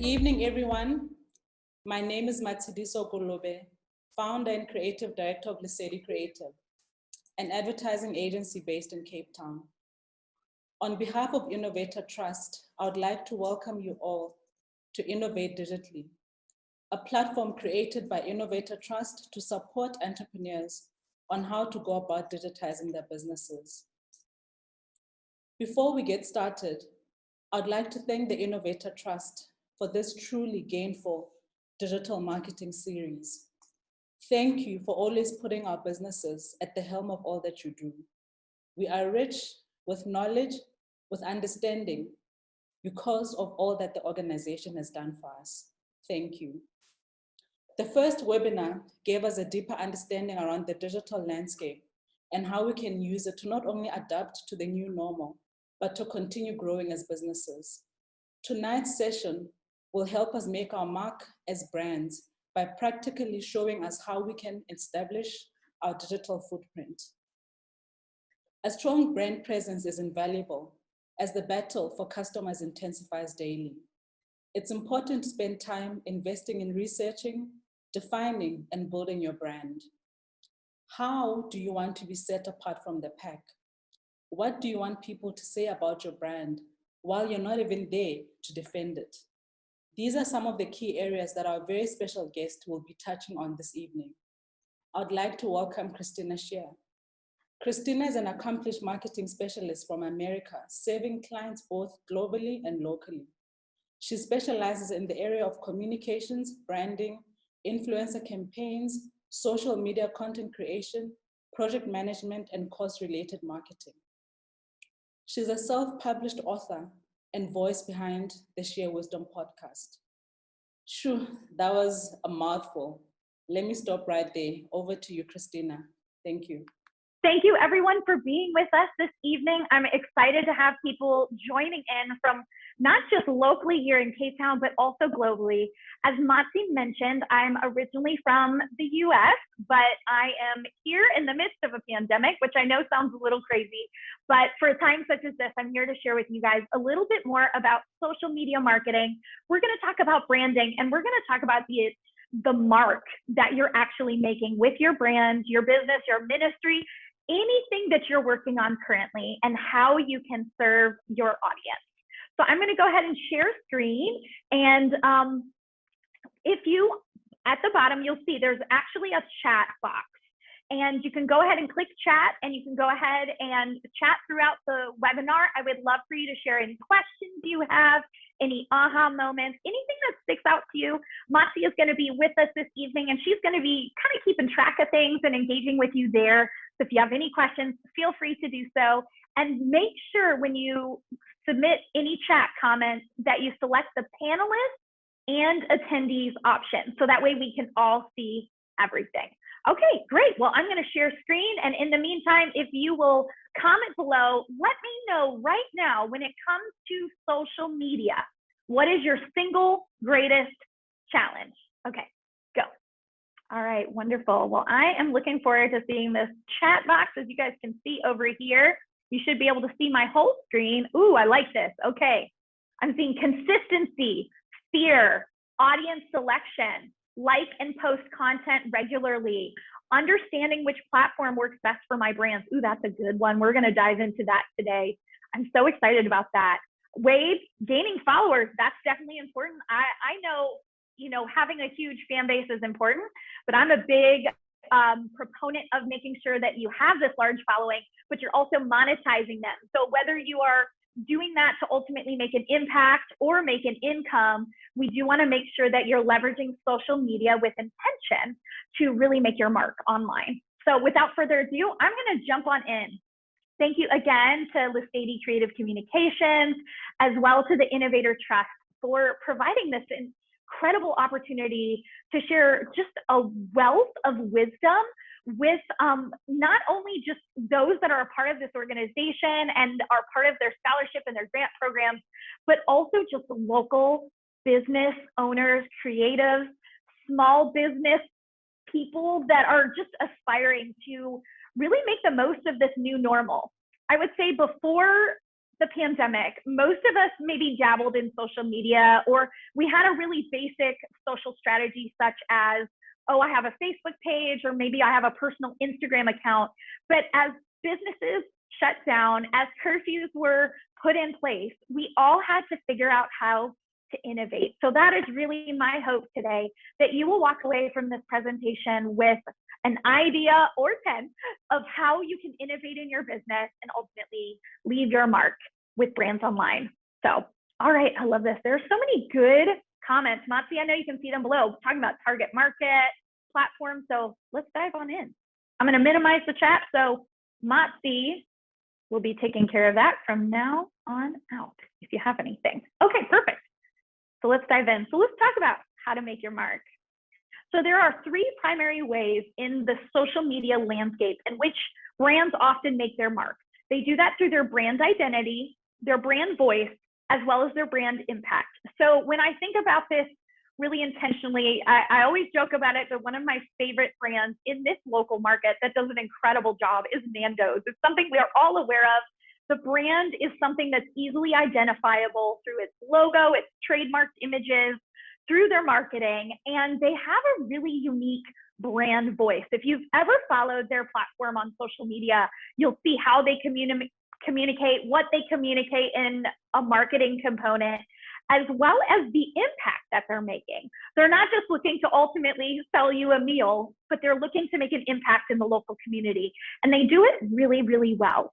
evening, everyone. My name is Matsidiso Kolobe, founder and creative director of Lesedi Creative, an advertising agency based in Cape Town. On behalf of Innovator Trust, I would like to welcome you all to Innovate Digitally, a platform created by Innovator Trust to support entrepreneurs on how to go about digitizing their businesses. Before we get started, I'd like to thank the Innovator Trust for this truly gainful digital marketing series. Thank you for always putting our businesses at the helm of all that you do. We are rich with knowledge, with understanding, because of all that the organization has done for us. Thank you. The first webinar gave us a deeper understanding around the digital landscape and how we can use it to not only adapt to the new normal, but to continue growing as businesses. Tonight's session will help us make our mark as brands by practically showing us how we can establish our digital footprint. A strong brand presence is invaluable as the battle for customers intensifies daily. It's important to spend time investing in researching, defining, and building your brand. How do you want to be set apart from the pack? What do you want people to say about your brand while you're not even there to defend it? These are some of the key areas that our very special guest will be touching on this evening. I'd like to welcome Christina Sheer. Christina is an accomplished marketing specialist from America, serving clients both globally and locally. She specializes in the area of communications, branding, influencer campaigns, social media content creation, project management, and course-related marketing. She's a self-published author and voice behind the Sheer Wisdom podcast. Shoo, that was a mouthful. Let me stop right there. Over to you, Christina. Thank you. Thank you everyone for being with us this evening. I'm excited to have people joining in from not just locally here in Cape Town, but also globally. As Matsi mentioned, I'm originally from the US, but I am here in the midst of a pandemic, which I know sounds a little crazy, but for a time such as this, I'm here to share with you guys a little bit more about social media marketing. We're gonna talk about branding, and we're gonna talk about the mark that you're actually making with your brand, your business, your ministry, anything that you're working on currently, and how you can serve your audience. So I'm going to go ahead and share screen. And if you, at the bottom, you'll see there's actually a chat box. And you can go ahead and click chat, and you can go ahead and chat throughout the webinar. I would love for you to share any questions you have, any aha moments, anything that sticks out to you. Matsi is going to be with us this evening, and she's going to be kind of keeping track of things and engaging with you there. So if you have any questions, feel free to do so. And make sure when you submit any chat comments that you select the panelists and attendees option, so that way we can all see everything. Okay, great. Well, I'm going to share screen. And in the meantime, if you will comment below, let me know right now when it comes to social media, what is your single greatest challenge? Okay, go. All right, wonderful. Well, I am looking forward to seeing this chat box. As you guys can see over here, you should be able to see my whole screen. Ooh, I like this. Okay, I'm seeing consistency, fear, audience selection, like and post content regularly, understanding which platform works best for my brands. Ooh, that's a good one. We're gonna dive into that today. I'm so excited about that. Wade, gaining followers, that's definitely important. I know, you know, having a huge fan base is important, but I'm a big proponent of making sure that you have this large following, but you're also monetizing them. So whether you are doing that to ultimately make an impact or make an income, we do want to make sure that you're leveraging social media with intention to really make your mark online. So without further ado, I'm going to jump on in. Thank you again to Lesedi Creative Communications, as well to the Innovator Trust for providing this incredible opportunity to share just a wealth of wisdom with not only just those that are a part of this organization and are part of their scholarship and their grant programs, but also just local business owners, creatives, small business people that are just aspiring to really make the most of this new normal. I would say before the pandemic, most of us maybe dabbled in social media, or we had a really basic social strategy such as, oh, I have a Facebook page, or maybe I have a personal Instagram account. But as businesses shut down, as curfews were put in place, we all had to figure out how to innovate. So that is really my hope today, that you will walk away from this presentation with an idea or 10 of how you can innovate in your business and ultimately leave your mark with brands online. So, all right, I love this. There are so many good comments. Matsi, I know you can see them below, talking about target market, platform. So let's dive on in. I'm going to minimize the chat. So Matsi will be taking care of that from now on out, if you have anything. Okay, perfect. So let's dive in. So let's talk about how to make your mark. So there are 3 primary ways in the social media landscape in which brands often make their mark. They do that through their brand identity, their brand voice, as well as their brand impact. So when I think about this really intentionally, I always joke about it, but one of my favorite brands in this local market that does an incredible job is Nando's. It's something we are all aware of. The brand is something that's easily identifiable through its logo, its trademarked images, through their marketing, and they have a really unique brand voice. If you've ever followed their platform on social media, you'll see how they communicate, what they communicate in a marketing component, as well as the impact that they're making. They're not just looking to ultimately sell you a meal, but they're looking to make an impact in the local community, and they do it really, really well.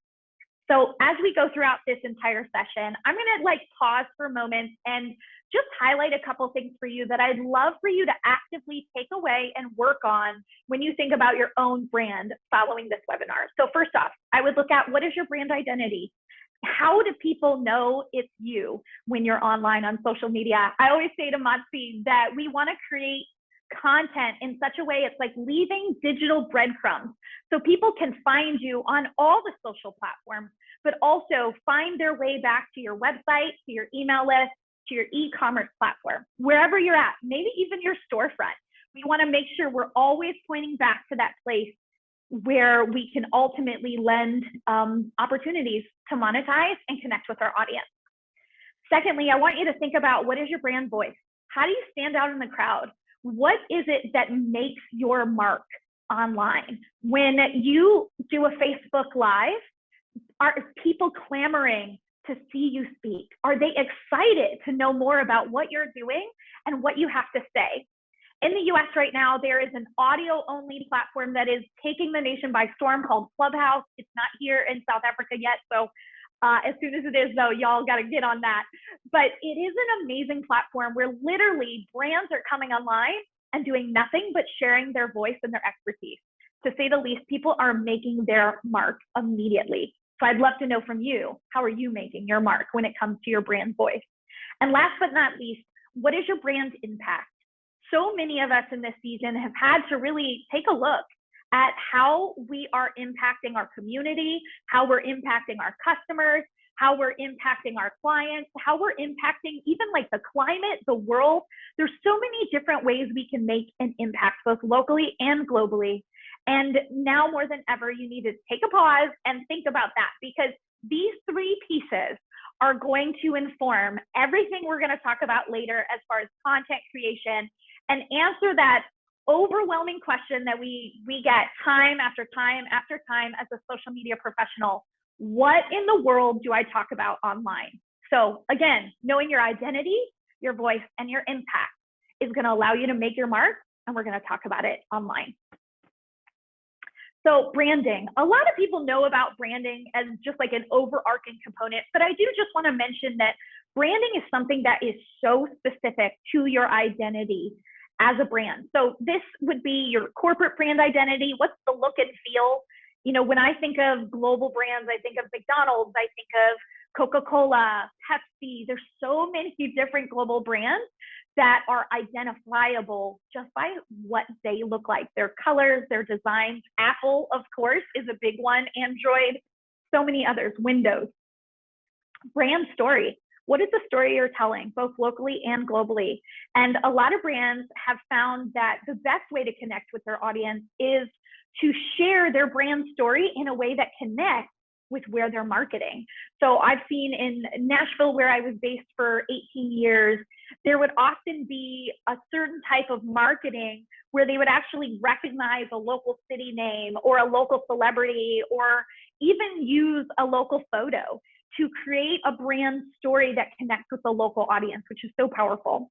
So as we go throughout this entire session, I'm gonna pause for a moment and just highlight a couple things for you that I'd love for you to actively take away and work on when you think about your own brand following this webinar. So first off, I would look at, what is your brand identity? How do people know it's you when you're online on social media? I always say to Matsi that we wanna create content in such a way, it's like leaving digital breadcrumbs so people can find you on all the social platforms, but also find their way back to your website, to your email list, to your e-commerce platform, wherever you're at, maybe even your storefront. We want to make sure we're always pointing back to that place where we can ultimately lend opportunities to monetize and connect with our audience. Secondly, I want you to think about, what is your brand voice? How do you stand out in the crowd? What is it that makes your mark online? When you do a Facebook Live, are people clamoring to see you speak? Are they excited to know more about what you're doing and what you have to say? In the US right now, there is an audio-only platform that is taking the nation by storm called Clubhouse. It's not here in South Africa yet, so as soon as it is, though, y'all got to get on that. But it is an amazing platform where literally brands are coming online and doing nothing but sharing their voice and their expertise. To say the least, people are making their mark immediately. So I'd love to know from you, how are you making your mark when it comes to your brand voice? And last but not least, what is your brand impact? So many of us in this season have had to really take a look at how we are impacting our community, how we're impacting our customers, how we're impacting our clients, how we're impacting even the climate, the world. There's so many different ways we can make an impact, both locally and globally. And now more than ever, you need to take a pause and think about that, because these 3 pieces are going to inform everything we're going to talk about later as far as content creation, and answer that overwhelming question that we get time after time after time as a social media professional. What in the world do I talk about online? So again, knowing your identity, your voice, and your impact is going to allow you to make your mark, and we're going to talk about it online. So branding, a lot of people know about branding as just an overarching component, but I do just want to mention that branding is something that is so specific to your identity as a brand. So this would be your corporate brand identity. What's the look and feel? You know, when I think of global brands, I think of McDonald's, I think of Coca-Cola, Pepsi. There's so many different global brands that are identifiable just by what they look like, their colors, their designs. Apple, of course, is a big one. Android, so many others, Windows. Brand story. What is the story you're telling, both locally and globally? And a lot of brands have found that the best way to connect with their audience is to share their brand story in a way that connects with where they're marketing. So I've seen in Nashville, where I was based for 18 years, there would often be a certain type of marketing where they would actually recognize a local city name or a local celebrity, or even use a local photo to create a brand story that connects with the local audience, which is so powerful.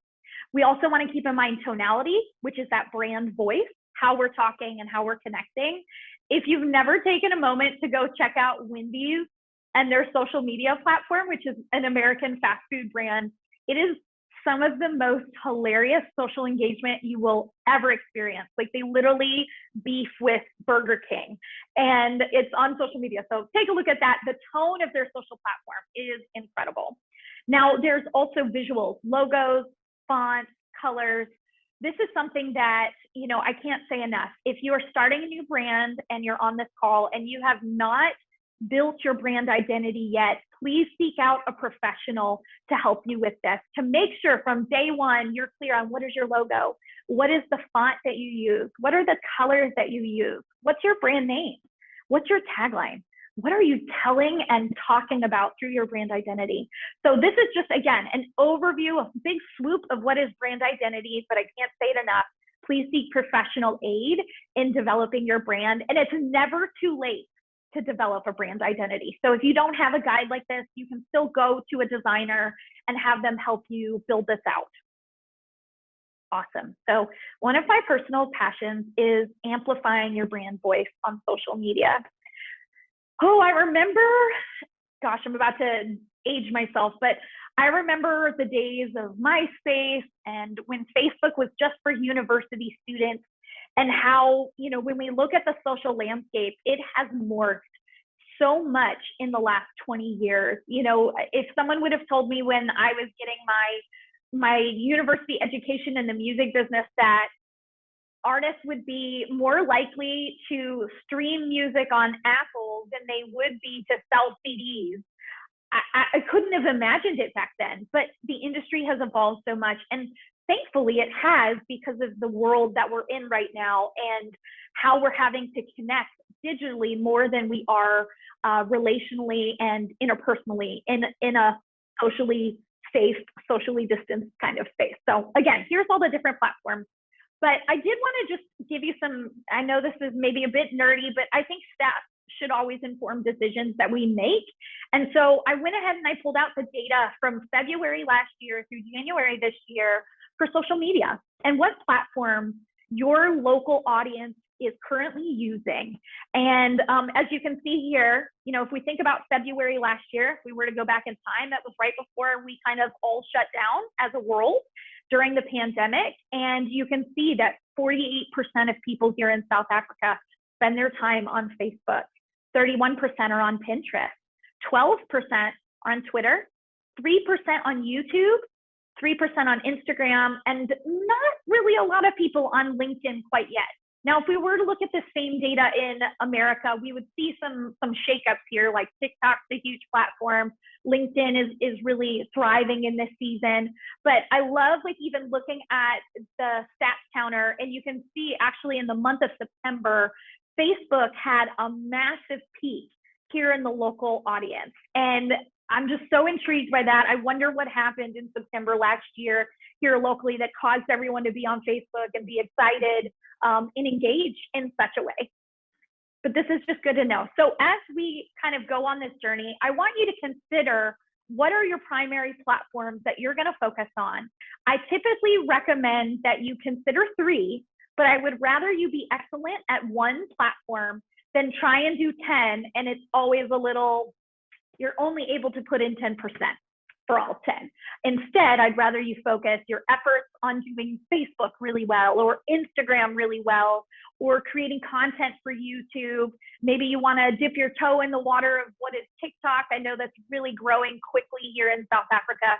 We also want to keep in mind tonality, which is that brand voice, how we're talking and how we're connecting. If you've never taken a moment to go check out Wendy's and their social media platform, which is an American fast food brand, it is some of the most hilarious social engagement you will ever experience. Like, they literally beef with Burger King, and it's on social media. So take a look at that. The tone of their social platform is incredible. Now, there's also visuals, logos, fonts, colors. This is something that, you know, I can't say enough. If you are starting a new brand and you're on this call and you have not built your brand identity yet, please seek out a professional to help you with this, to make sure from day one you're clear on what is your logo, what is the font that you use, what are the colors that you use, what's your brand name, what's your tagline, what are you telling and talking about through your brand identity. So this is just, again, an overview, a big swoop of what is brand identity, but I can't say it enough. Please seek professional aid in developing your brand, and it's never too late to develop a brand identity. So if you don't have a guide like this, you can still go to a designer and have them help you build this out. Awesome. So one of my personal passions is amplifying your brand voice on social media. Oh, I remember, gosh, I'm about to age myself, but I remember the days of MySpace and when Facebook was just for university students, and how, you know, when we look at the social landscape, it has morphed so much in the last 20 years. You know, if someone would have told me when I was getting my university education in the music business that artists would be more likely to stream music on Apple than they would be to sell CDs, I couldn't have imagined it back then. But the industry has evolved so much, and thankfully it has, because of the world that we're in right now and how we're having to connect digitally more than we are relationally and interpersonally in a socially safe, socially distanced kind of space. So again, here's all the different platforms. But I did want to just give you some, I know this is maybe a bit nerdy, but I think stats should always inform decisions that we make. And so I went ahead and I pulled out the data from February last year through January this year for social media and what platform your local audience is currently using. And as you can see here, you know, if we think about February last year, if we were to go back in time, that was right before we kind of all shut down as a world during the pandemic. And you can see that 48% of people here in South Africa spend their time on Facebook, 31% are on Pinterest, 12% are on Twitter, 3% on YouTube, 3% on Instagram, and not really a lot of people on LinkedIn quite yet. Now, if we were to look at the same data in America, we would see some shakeups here, like TikTok's a huge platform. LinkedIn is really thriving in this season. But I love, like, even looking at the stats counter, and you can see actually in the month of September, Facebook had a massive peak here in the local audience. And I'm just so intrigued by that. I wonder what happened in September last year here locally that caused everyone to be on Facebook and be excited and engage in such a way. But this is just good to know. So as we kind of go on this journey, I want you to consider, what are your primary platforms that you're going to focus on? I typically recommend that you consider 3, but I would rather you be excellent at one platform than try and do 10, and it's always a little, you're only able to put in 10% for all 10. Instead, I'd rather you focus your efforts on doing Facebook really well, or Instagram really well, or creating content for YouTube. Maybe you want to dip your toe in the water of what is TikTok. I know that's really growing quickly here in South Africa.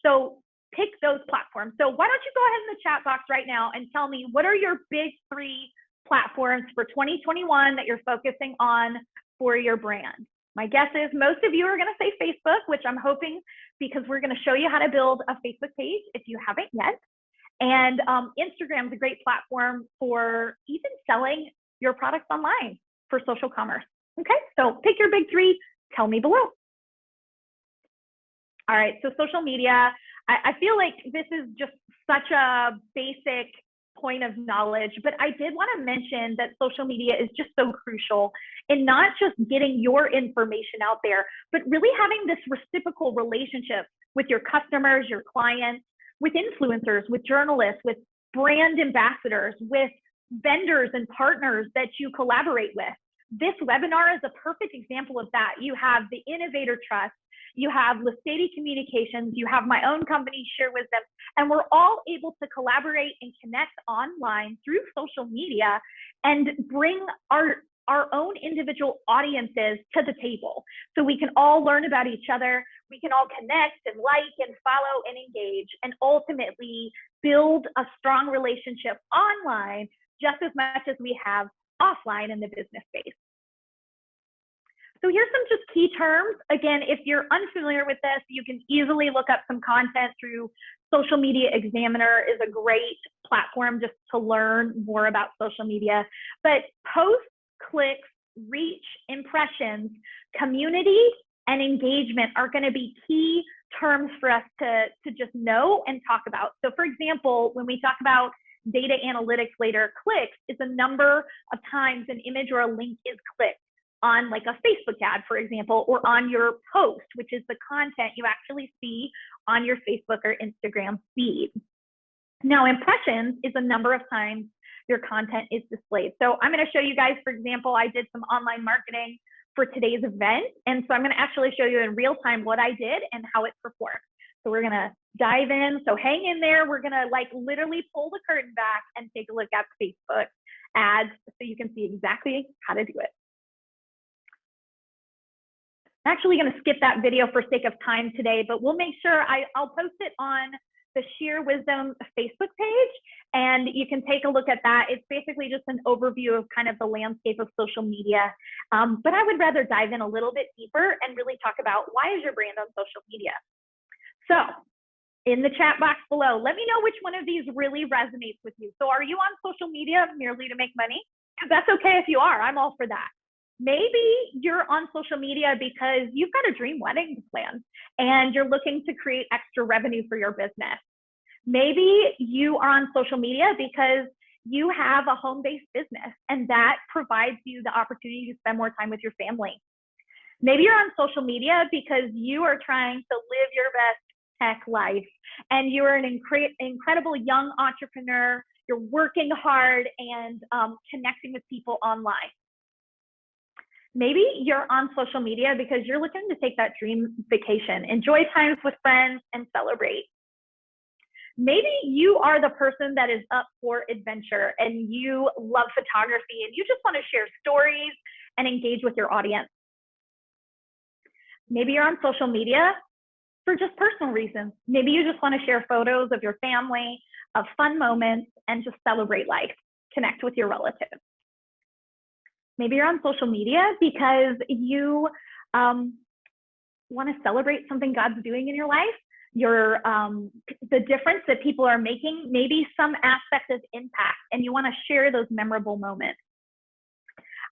So pick those platforms. So why don't you go ahead in the chat box right now and tell me, what are your big 3 platforms for 2021 that you're focusing on for your brand? My guess is most of you are going to say Facebook, which I'm hoping, because we're going to show you how to build a Facebook page if you haven't yet. And Instagram is a great platform for even selling your products online for social commerce. Okay, so pick your big 3, tell me below. All right, so social media, I feel like this is just such a basic point of knowledge, but I did want to mention that social media is just so crucial in not just getting your information out there, but really having this reciprocal relationship with your customers, your clients, with influencers, with journalists, with brand ambassadors, with vendors and partners that you collaborate with. This webinar is a perfect example of that. You have the Innovator Trust, you have Listady Communications, you have my own company, Sheer Wisdom, and we're all able to collaborate and connect online through social media and bring our own individual audiences to the table. So we can all learn about each other, we can all connect and like and follow and engage, and ultimately build a strong relationship online just as much as we have offline in the business space. So here's some just key terms. Again, if you're unfamiliar with this, you can easily look up some content through Social Media Examiner is a great platform just to learn more about social media. But posts, clicks, reach, impressions, community, and engagement are going to be key terms for us to just know and talk about. So for example, when we talk about data analytics later, clicks is a number of times an image or a link is clicked on like a Facebook ad, for example, or on your post, which is the content you actually see on your Facebook or Instagram feed. Now, impressions is a number of times your content is displayed. So I'm going to show you guys, for example, I did some online marketing for today's event. And so I'm going to actually show you in real time what I did and how it performed. So we're going to dive in. So hang in there. We're going to like literally pull the curtain back and take a look at Facebook ads so you can see exactly how to do it. I'm actually going to skip that video for sake of time today, but we'll make sure I'll post it on the Sheer Wisdom Facebook page, and you can take a look at that. It's basically just an overview of kind of the landscape of social media, but I would rather dive in a little bit deeper and really talk about why is your brand on social media. So in the chat box below, let me know which one of these really resonates with you. So are you on social media merely to make money? Because that's okay if you are, I'm all for that. Maybe you're on social media because you've got a dream wedding to plan and you're looking to create extra revenue for your business. Maybe you are on social media because you have a home-based business and that provides you the opportunity to spend more time with your family. Maybe you're on social media because you are trying to live your best tech life and you're an incredible young entrepreneur. You're working hard and connecting with people online. Maybe you're on social media because you're looking to take that dream vacation, enjoy times with friends, and celebrate. Maybe you are the person that is up for adventure and you love photography and you just want to share stories and engage with your audience. Maybe you're on social media for just personal reasons. Maybe you just want to share photos of your family, of fun moments, and just celebrate life, connect with your relatives. Maybe you're on social media because you want to celebrate something God's doing in your life, the difference that people are making, maybe some aspect of impact, and you want to share those memorable moments.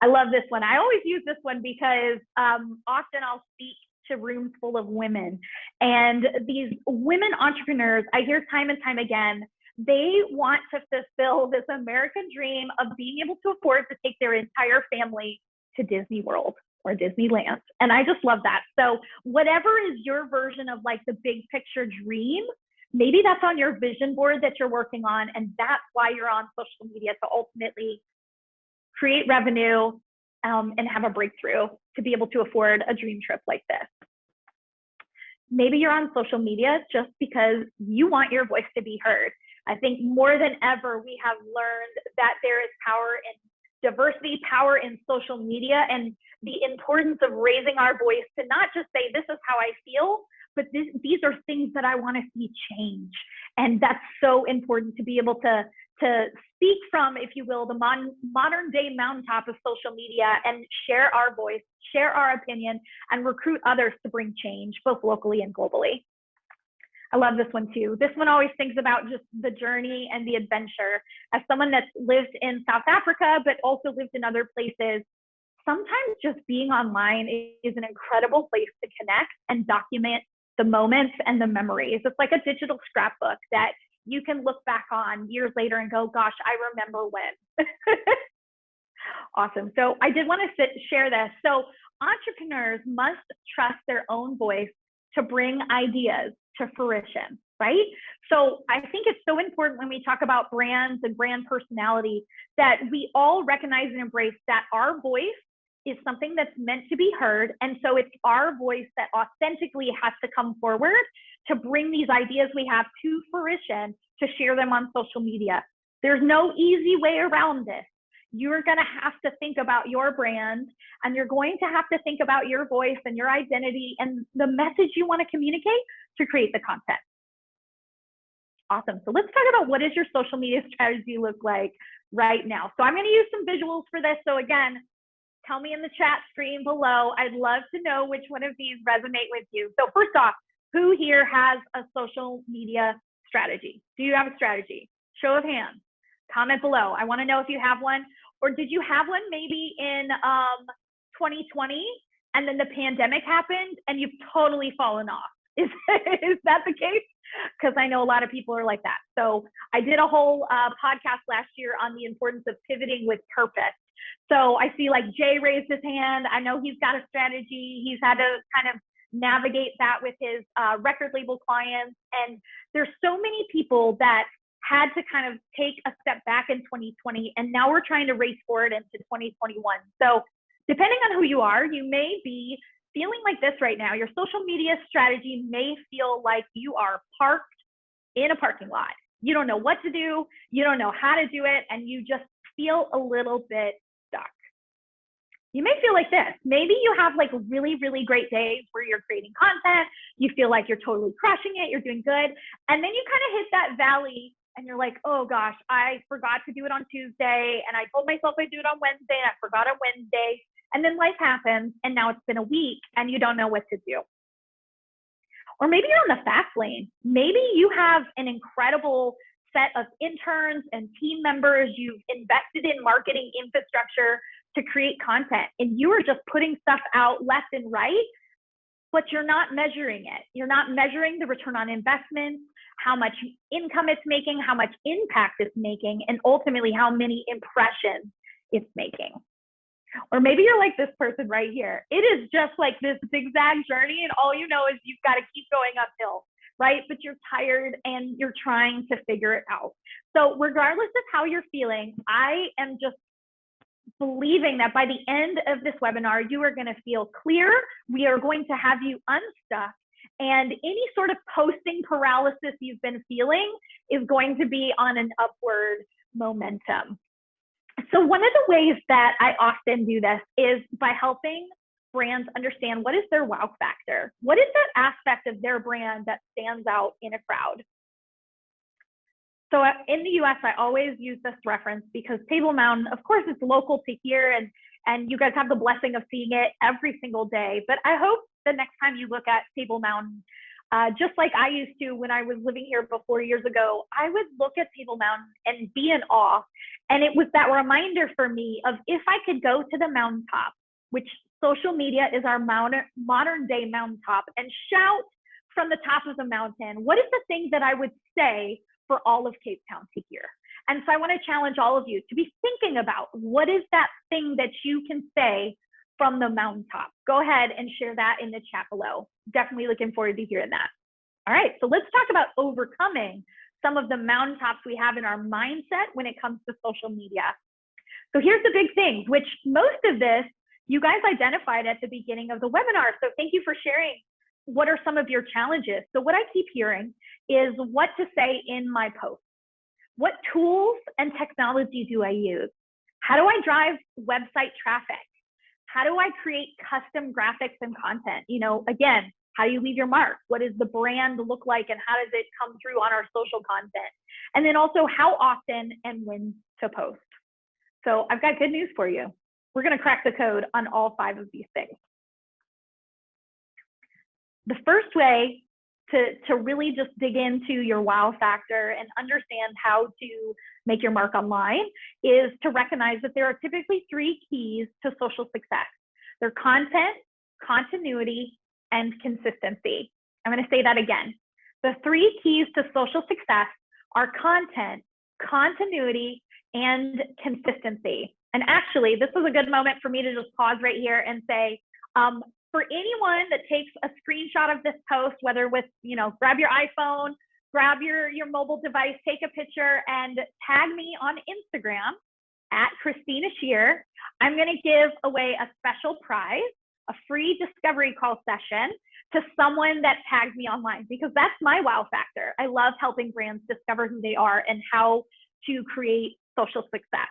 I love this one. I always use this one because often I'll speak to rooms full of women, and these women entrepreneurs, I hear time and time again, they want to fulfill this American dream of being able to afford to take their entire family to Disney World or Disneyland. And I just love that. So whatever is your version of like the big picture dream, maybe that's on your vision board that you're working on. And that's why you're on social media, to ultimately create revenue and have a breakthrough to be able to afford a dream trip like this. Maybe you're on social media just because you want your voice to be heard. I think more than ever, we have learned that there is power in diversity, power in social media, and the importance of raising our voice to not just say, this is how I feel, but these are things that I want to see change. And that's so important to be able to speak from, if you will, the modern day mountaintop of social media and share our voice, share our opinion, and recruit others to bring change, both locally and globally. I love this one too. This one always thinks about just the journey and the adventure. As someone that's lived in South Africa, but also lived in other places, sometimes just being online is an incredible place to connect and document the moments and the memories. It's like a digital scrapbook that you can look back on years later and go, gosh, I remember when. Awesome. So I did want to share this. So entrepreneurs must trust their own voice to bring ideas to fruition, right? So I think it's so important when we talk about brands and brand personality that we all recognize and embrace that our voice is something that's meant to be heard. And so it's our voice that authentically has to come forward to bring these ideas we have to fruition, to share them on social media. There's no easy way around this. You're going to have to think about your brand, and you're going to have to think about your voice and your identity and the message you want to communicate to create the content. Awesome. So let's talk about, what does your social media strategy look like right now? So I'm going to use some visuals for this. So again, tell me in the chat screen below. I'd love to know which one of these resonate with you. So first off, who here has a social media strategy? Do you have a strategy? Show of hands. Comment below. I want to know if you have one, or did you have one maybe in 2020 and then the pandemic happened and you've totally fallen off? Is that the case? Because I know a lot of people are like that. So I did a whole podcast last year on the importance of pivoting with purpose. So I see like Jay raised his hand. I know he's got a strategy. He's had to kind of navigate that with his record label clients. And there's so many people that had to kind of take a step back in 2020, and now we're trying to race forward into 2021. So depending on who you are, you may be feeling like this right now. Your social media strategy may feel like you are parked in a parking lot. You don't know what to do. You don't know how to do it. And you just feel a little bit stuck. You may feel like this. Maybe you have like really, really great days where you're creating content. You feel like you're totally crushing it. You're doing good. And then you kind of hit that valley and you're like, oh gosh, I forgot to do it on Tuesday. And I told myself I'd do it on Wednesday and I forgot on Wednesday. And then life happens and now it's been a week and you don't know what to do. Or maybe you're on the fast lane. Maybe you have an incredible set of interns and team members. You've invested in marketing infrastructure to create content and you are just putting stuff out left and right, but you're not measuring it. You're not measuring the return on investment, how much income it's making, how much impact it's making, and ultimately how many impressions it's making. Or maybe you're like this person right here. It is just like this zigzag journey and all you know is you've got to keep going uphill, right? But you're tired and you're trying to figure it out. So regardless of how you're feeling, I am just believing that by the end of this webinar, you are going to feel clear. We are going to have you unstuck. And any sort of posting paralysis you've been feeling is going to be on an upward momentum. So one of the ways that I often do this is by helping brands understand what is their wow factor. What is that aspect of their brand that stands out in a crowd? So in the US, I always use this reference because Table Mountain, of course, it's local to here and you guys have the blessing of seeing it every single day. But I hope the next time you look at Table Mountain, just like I used to when I was living here 4 years ago, I would look at Table Mountain and be in awe. And it was that reminder for me of if I could go to the mountaintop, which social media is our modern day mountaintop, and shout from the top of the mountain, what is the thing that I would say for all of Cape Town to hear? And so I want to challenge all of you to be thinking about what is that thing that you can say from the mountaintop. Go ahead and share that in the chat below. Definitely looking forward to hearing that. All right, so let's talk about overcoming some of the mountaintops we have in our mindset when it comes to social media. So here's the big things, which most of this you guys identified at the beginning of the webinar. So thank you for sharing. What are some of your challenges? So what I keep hearing is what to say in my post. What tools and technology do I use? How do I drive website traffic? How do I create custom graphics and content? You know, again, how do you leave your mark? What does the brand look like and how does it come through on our social content? And then also how often and when to post. So I've got good news for you. We're going to crack the code on all 5 of these things. The first way to really just dig into your wow factor and understand how to make your mark online is to recognize that there are typically 3 keys to social success. They're content, continuity, and consistency. I'm going to say that again. The 3 keys to social success are content, continuity, and consistency. And actually, this was a good moment for me to just pause right here and say, for anyone that takes a screenshot of this post, whether with, grab your iPhone, grab your mobile device, take a picture and tag me on Instagram at Christina Sheer, I'm going to give away a special prize, a free discovery call session to someone that tags me online, because that's my wow factor. I love helping brands discover who they are and how to create social success.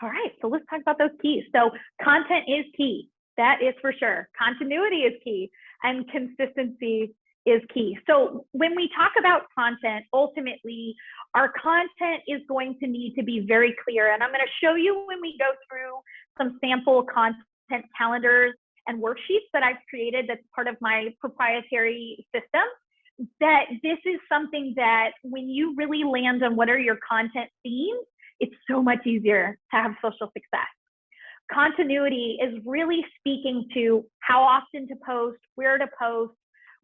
All right, so let's talk about those keys. So content is key. That is for sure. Continuity is key, and consistency is key. So when we talk about content, ultimately, our content is going to need to be very clear. And I'm going to show you when we go through some sample content calendars and worksheets that I've created that's part of my proprietary system, that this is something that when you really land on what are your content themes, it's so much easier to have social success. Continuity is really speaking to how often to post, where to post.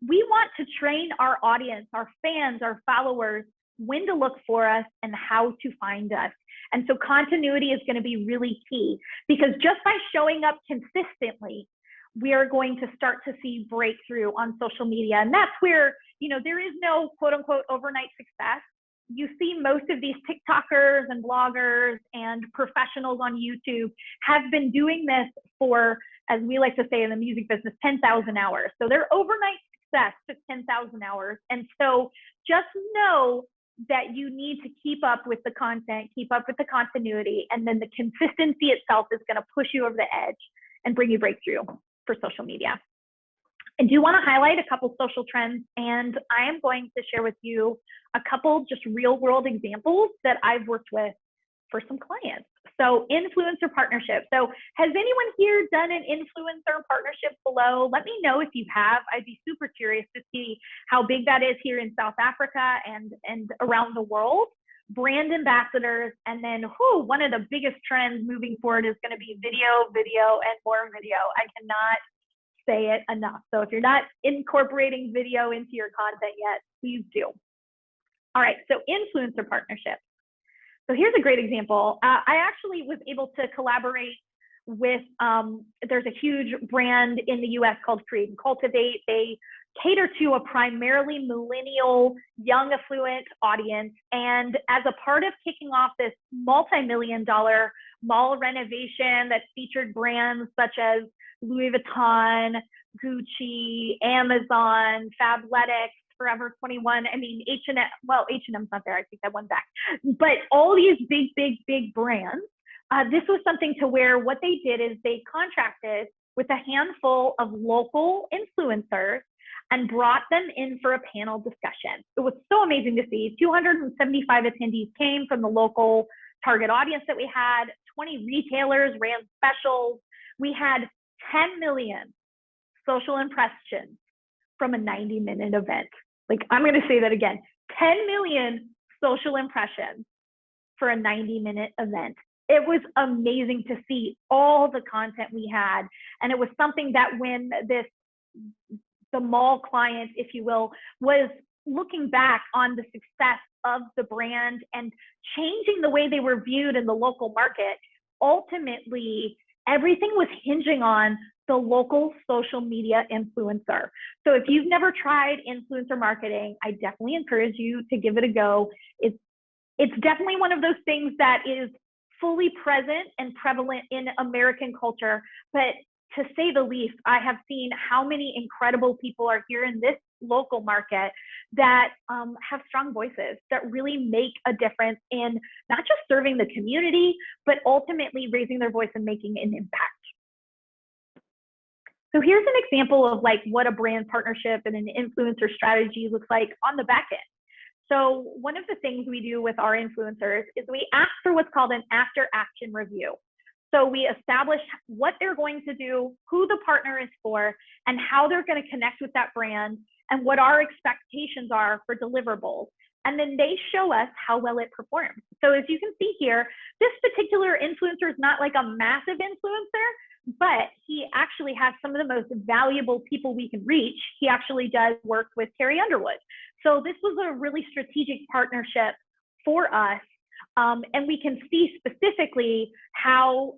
We want to train our audience, our fans, our followers, when to look for us and how to find us. And so continuity is going to be really key, because just by showing up consistently, we are going to start to see breakthrough on social media. And that's where, there is no quote unquote overnight success. You see most of these TikTokers and bloggers and professionals on YouTube have been doing this for, as we like to say in the music business, 10,000 hours. So their overnight success took 10,000 hours. And so just know that you need to keep up with the content, keep up with the continuity, and then the consistency itself is going to push you over the edge and bring you breakthrough for social media. I do want to highlight a couple social trends, and I am going to share with you a couple just real world examples that I've worked with for some clients. So influencer partnership. So has anyone here done an influencer partnership below? Let me know if you have. I'd be super curious to see how big that is here in South Africa and around the world. Brand ambassadors, and then one of the biggest trends moving forward is going to be video, and more video. I cannot say it enough. So if you're not incorporating video into your content yet, please do. All right, so influencer partnerships. So here's a great example. I actually was able to collaborate with, there's a huge brand in the US called Create and Cultivate. They cater to a primarily millennial, young, affluent audience. And as a part of kicking off this multi-million-dollar mall renovation that featured brands such as Louis Vuitton, Gucci, Amazon, Fabletics, Forever 21, H&M, well, H&M's not there, I take that one back. But all these big brands, this was something to where what they did is they contracted with a handful of local influencers and brought them in for a panel discussion. It was so amazing to see. 275 attendees came from the local target audience that we had. 20 retailers ran specials. We had 10 million social impressions from a 90-minute event. Like, I'm going to say that again, 10 million social impressions for a 90-minute event. It was amazing to see all the content we had. And it was something that when the mall client, if you will, was looking back on the success of the brand and changing the way they were viewed in the local market, ultimately, everything was hinging on the local social media influencer. So if you've never tried influencer marketing, I definitely encourage you to give it a go. It's definitely one of those things that is fully present and prevalent in American culture. But to say the least, I have seen how many incredible people are here in this local market that have strong voices that really make a difference in not just serving the community, but ultimately raising their voice and making an impact. So here's an example of like what a brand partnership and an influencer strategy looks like on the back end. So one of the things we do with our influencers is we ask for what's called an after action review. So we establish what they're going to do, who the partner is for, and how they're going to connect with that brand and what our expectations are for deliverables. And then they show us how well it performs. So as you can see here, this particular influencer is not like a massive influencer, but he actually has some of the most valuable people we can reach. He actually does work with Carrie Underwood. So this was a really strategic partnership for us. And we can see specifically how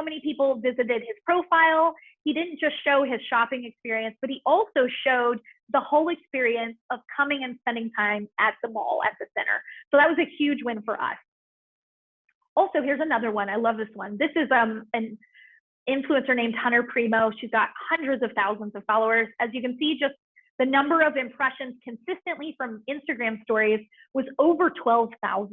many people visited his profile. He didn't just show his shopping experience, but he also showed the whole experience of coming and spending time at the mall, at the center. So that was a huge win for us. Also, here's another one. I love this one. This is an influencer named Hunter Primo. She's got hundreds of thousands of followers. As you can see, just the number of impressions consistently from Instagram stories was over 12,000.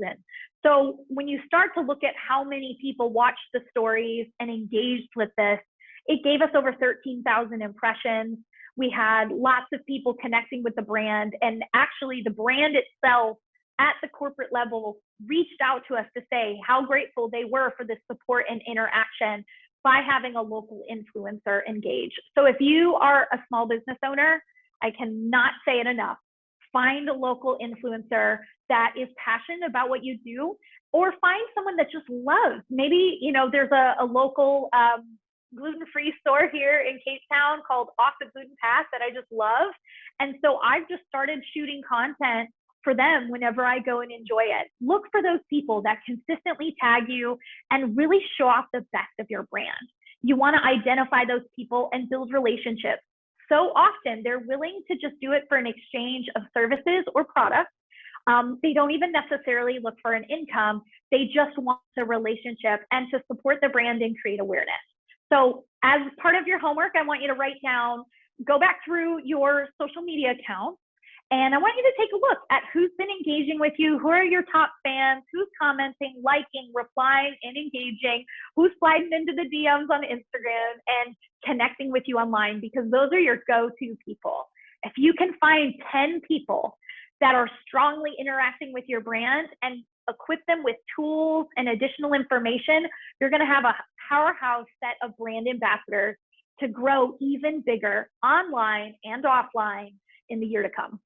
So when you start to look at how many people watched the stories and engaged with this, it gave us over 13,000 impressions. We had lots of people connecting with the brand, and actually the brand itself at the corporate level reached out to us to say how grateful they were for the support and interaction by having a local influencer engage. So if you are a small business owner, I cannot say it enough. Find a local influencer that is passionate about what you do, or find someone that just loves. Maybe, you know, there's a local gluten-free store here in Cape Town called Off the Gluten Path that I just love. And so I've just started shooting content for them whenever I go and enjoy it. Look for those people that consistently tag you and really show off the best of your brand. You want to identify those people and build relationships. So often they're willing to just do it for an exchange of services or products. They don't even necessarily look for an income. They just want a relationship and to support the brand and create awareness. So as part of your homework, I want you to write down, go back through your social media accounts, and I want you to take a look at who's been engaging with you, who are your top fans, who's commenting, liking, replying, and engaging, who's sliding into the DMs on Instagram and connecting with you online, because those are your go-to people. If you can find 10 people that are strongly interacting with your brand and equip them with tools and additional information, you're going to have a powerhouse set of brand ambassadors to grow even bigger online and offline in the year to come.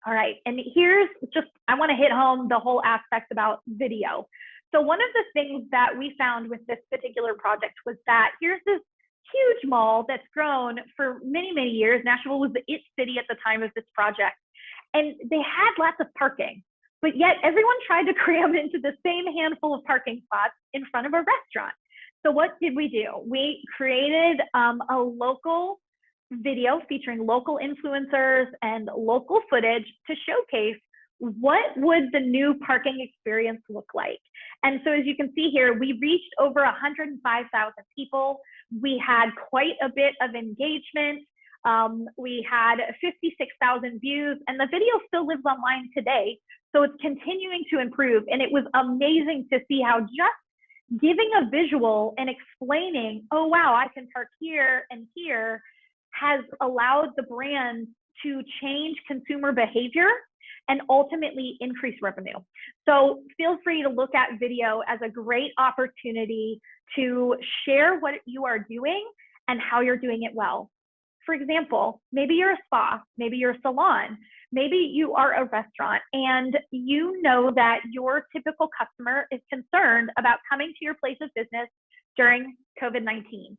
All right, and here's just, I want to hit home the whole aspect about video. So one of the things that we found with this particular project was that here's this huge mall that's grown for many, many years. Nashville was the it city at the time of this project. And they had lots of parking, but yet everyone tried to cram into the same handful of parking spots in front of a restaurant. So what did we do? We created a local video featuring local influencers and local footage to showcase what would the new parking experience look like. And so as you can see here, we reached over 105,000 people. We had quite a bit of engagement. We had 56,000 views, and the video still lives online today. So it's continuing to improve. And it was amazing to see how just giving a visual and explaining, oh, wow, I can park here and here, has allowed the brand to change consumer behavior and ultimately increase revenue. So feel free to look at video as a great opportunity to share what you are doing and how you're doing it well. For example, maybe you're a spa, maybe you're a salon, maybe you are a restaurant, and you know that your typical customer is concerned about coming to your place of business during COVID-19.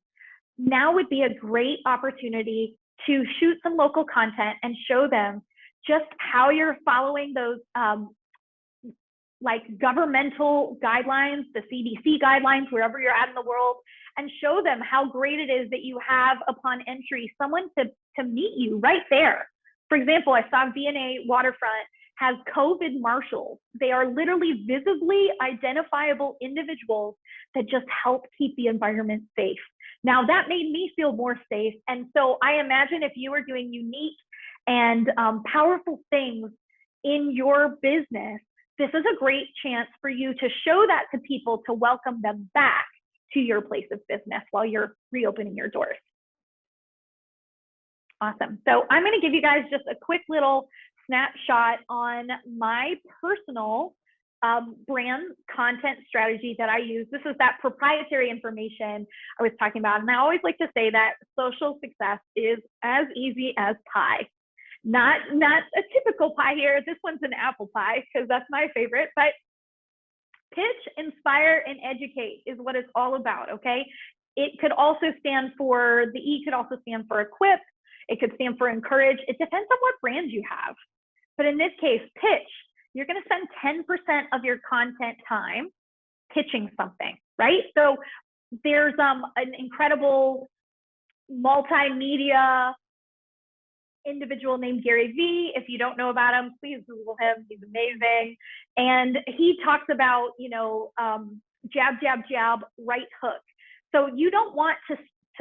Now would be a great opportunity to shoot some local content and show them just how you're following those like governmental guidelines, the CDC guidelines, wherever you're at in the world, and show them how great it is that you have upon entry someone to meet you right there. For example, I saw V&A Waterfront has COVID marshals. They are literally visibly identifiable individuals that just help keep the environment safe. Now that made me feel more safe. And so I imagine if you are doing unique and powerful things in your business, this is a great chance for you to show that to people, to welcome them back to your place of business while you're reopening your doors. Awesome. So I'm going to give you guys just a quick little snapshot on my personal brand content strategy that I use. This is that proprietary information I was talking about. And I always like to say that social success is as easy as pie. not a typical pie here. This one's an apple pie because that's my favorite, but pitch, inspire, and educate is what it's all about, okay? It could also stand for, the E could also stand for equip. It could stand for encourage. It depends on what brand you have. But in this case, pitch, you're gonna spend 10% of your content time pitching something, right? So there's an incredible multimedia individual named Gary Vee. If you don't know about him, please Google him. He's amazing. And he talks about, you know, jab, jab, jab, right hook. So you don't want to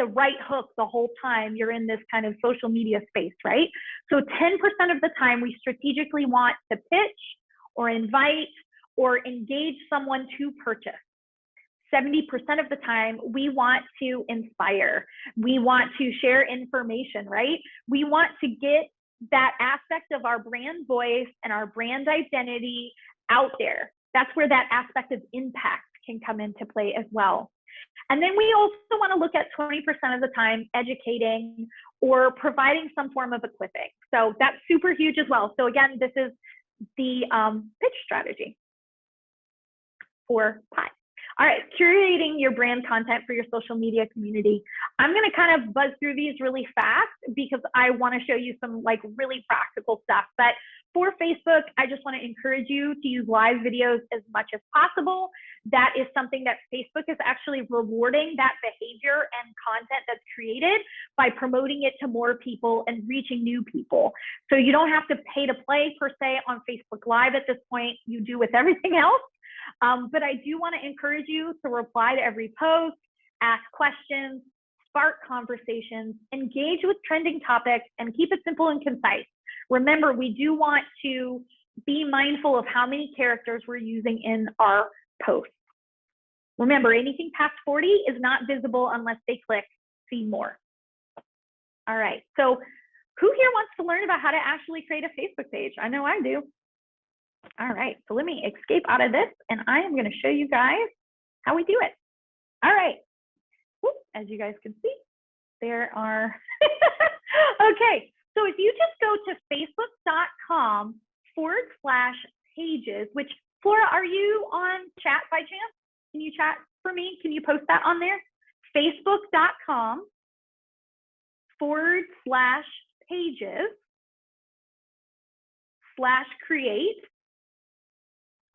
right hook the whole time you're in this kind of social media space, right? So 10% of the time we strategically want to pitch or invite or engage someone to purchase. 70% of the time, we want to inspire. We want to share information, right? We want to get that aspect of our brand voice and our brand identity out there. That's where that aspect of impact can come into play as well. And then we also want to look at 20% of the time educating or providing some form of equipping. So that's super huge as well. So again, this is the pitch strategy for pie. All right, curating your brand content for your social media community. I'm gonna kind of buzz through these really fast because I wanna show you some like really practical stuff. But for Facebook, I just wanna encourage you to use live videos as much as possible. That is something that Facebook is actually rewarding that behavior and content that's created by promoting it to more people and reaching new people. So you don't have to pay to play per se on Facebook Live at this point. You do with everything else. But I do want to encourage you to reply to every post, ask questions, spark conversations, engage with trending topics, and keep it simple and concise. Remember, we do want to be mindful of how many characters we're using in our posts. Remember, anything past 40 is not visible unless they click see more. All right, so who here wants to learn about how to actually create a Facebook page? I know I do. All right, so let me escape out of this and I am going to show you guys how we do it. All right, whoop, as you guys can see, there are, okay, so if you just go to facebook.com/pages, which Flora, are you on chat by chance? Can you chat for me? Can you post that on there? facebook.com/pages/create.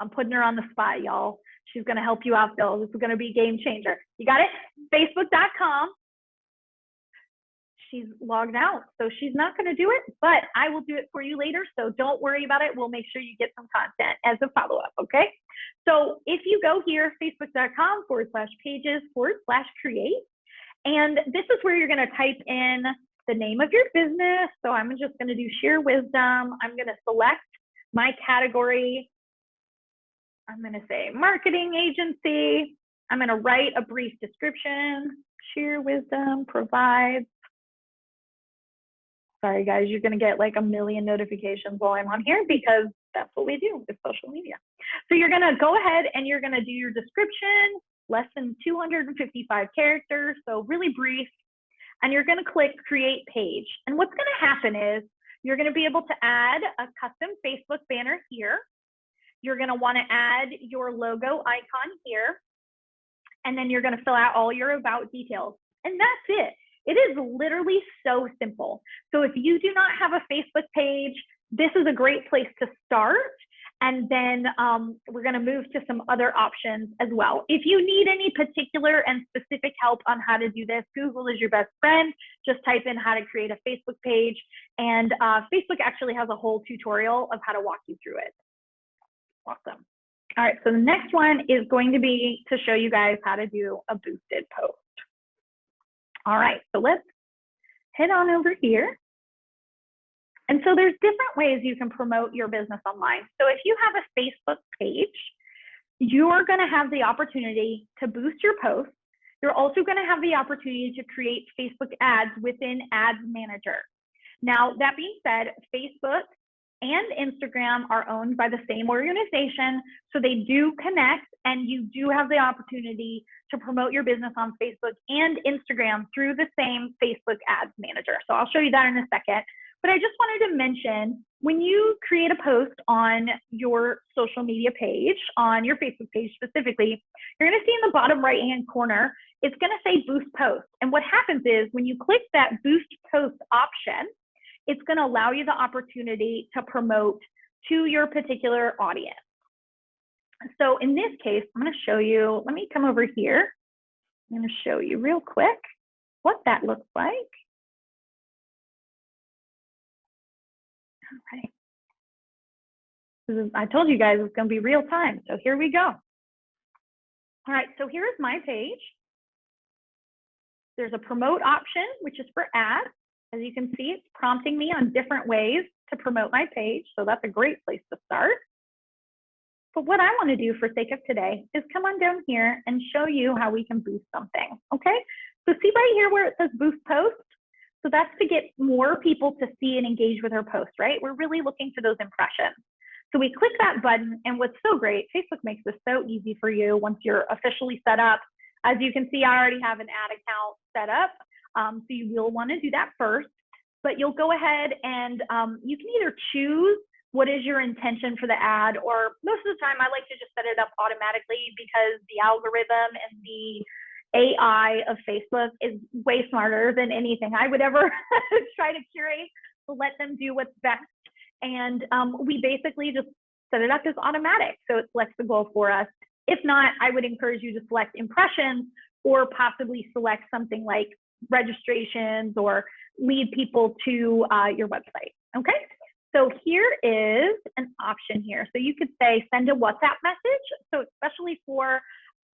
I'm putting her on the spot, y'all. She's gonna help you out, Bill. This is gonna be a game changer. You got it? Facebook.com. She's logged out, so she's not gonna do it, but I will do it for you later, so don't worry about it. We'll make sure you get some content as a follow-up, okay? So if you go here, facebook.com/pages/create, and this is where you're gonna type in the name of your business. So I'm just gonna do Sheer Wisdom. I'm gonna select my category. I'm going to say marketing agency. I'm going to write a brief description. Sheer Wisdom provides. Sorry, guys, you're going to get like a million notifications while I'm on here because that's what we do with social media. So you're going to go ahead and you're going to do your description, less than 255 characters, so really brief. And you're going to click Create Page. And what's going to happen is you're going to be able to add a custom Facebook banner here. You're going to want to add your logo icon here, and then you're going to fill out all your about details. And that's it. It is literally so simple. So if you do not have a Facebook page, this is a great place to start. And then we're going to move to some other options as well. If you need any particular and specific help on how to do this, Google is your best friend. Just type in how to create a Facebook page. And Facebook actually has a whole tutorial of how to walk you through it. Awesome. All right, so the next one is going to be to show you guys how to do a boosted post. All right, so let's head on over here. And so there's different ways you can promote your business online. So if you have a Facebook page, you're going to have the opportunity to boost your posts. You're also going to have the opportunity to create Facebook ads within Ads Manager. Now, that being said, Facebook and Instagram are owned by the same organization, so they do connect, and you do have the opportunity to promote your business on Facebook and Instagram through the same Facebook Ads Manager. So I'll show you that in a second. But I just wanted to mention, when you create a post on your social media page, on your Facebook page specifically, you're going to see in the bottom right-hand corner, it's going to say Boost Post. And what happens is when you click that Boost Post option, it's going to allow you the opportunity to promote to your particular audience. So in this case, I'm going to show you, let me come over here. I'm going to show you real quick what that looks like. All right. I told you guys it's going to be real time. So here we go. All right. So here's my page. There's a promote option, which is for ads. As you can see, it's prompting me on different ways to promote my page. So that's a great place to start. But what I want to do for sake of today is come on down here and show you how we can boost something. Okay. So see right here where it says Boost Post. So that's to get more people to see and engage with our post, right? We're really looking for those impressions. So we click that button, and what's so great, Facebook makes this so easy for you once you're officially set up. As you can see, I already have an ad account set up. So you will want to do that first, but you'll go ahead and you can either choose what is your intention for the ad, or most of the time I like to just set it up automatically because the algorithm and the AI of Facebook is way smarter than anything I would ever try to curate to let them do what's best. And we basically just set it up as automatic. So it selects the goal for us. If not, I would encourage you to select impressions or possibly select something like registrations or lead people to your website. Okay. So here is an option here. So you could say send a WhatsApp message. So especially for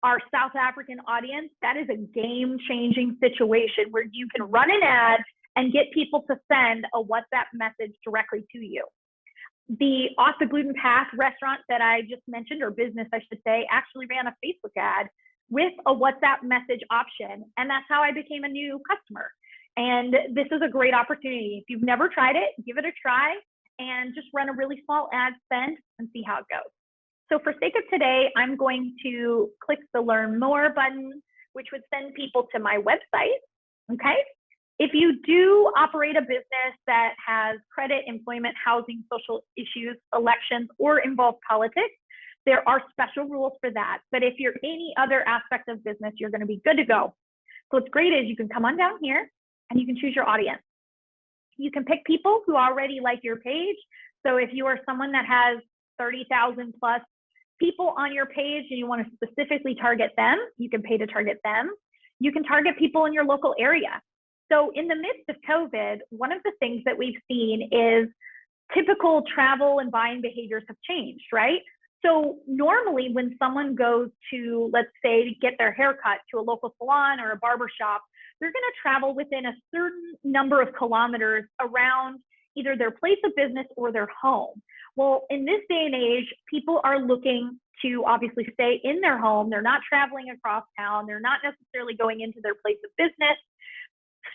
our South African audience, that is a game-changing situation where you can run an ad and get people to send a WhatsApp message directly to you. The Off the Gluten Path restaurant that I just mentioned, or business I should say, actually ran a Facebook ad with a WhatsApp message option, and that's how I became a new customer. And this is a great opportunity. If you've never tried it, give it a try and just run a really small ad spend and see how it goes. So for sake of today, I'm going to click the Learn More button, which would send people to my website, okay? If you do operate a business that has credit, employment, housing, social issues, elections, or involve politics, there are special rules for that. But if you're any other aspect of business, you're gonna be good to go. So what's great is you can come on down here and you can choose your audience. You can pick people who already like your page. So if you are someone that has 30,000 plus people on your page and you want to specifically target them, you can pay to target them. You can target people in your local area. So in the midst of COVID, one of the things that we've seen is typical travel and buying behaviors have changed, right? So normally when someone goes to, let's say, get their hair cut to a local salon or a barber shop, they're going to travel within a certain number of kilometers around either their place of business or their home. Well, in this day and age, people are looking to obviously stay in their home. They're not traveling across town. They're not necessarily going into their place of business.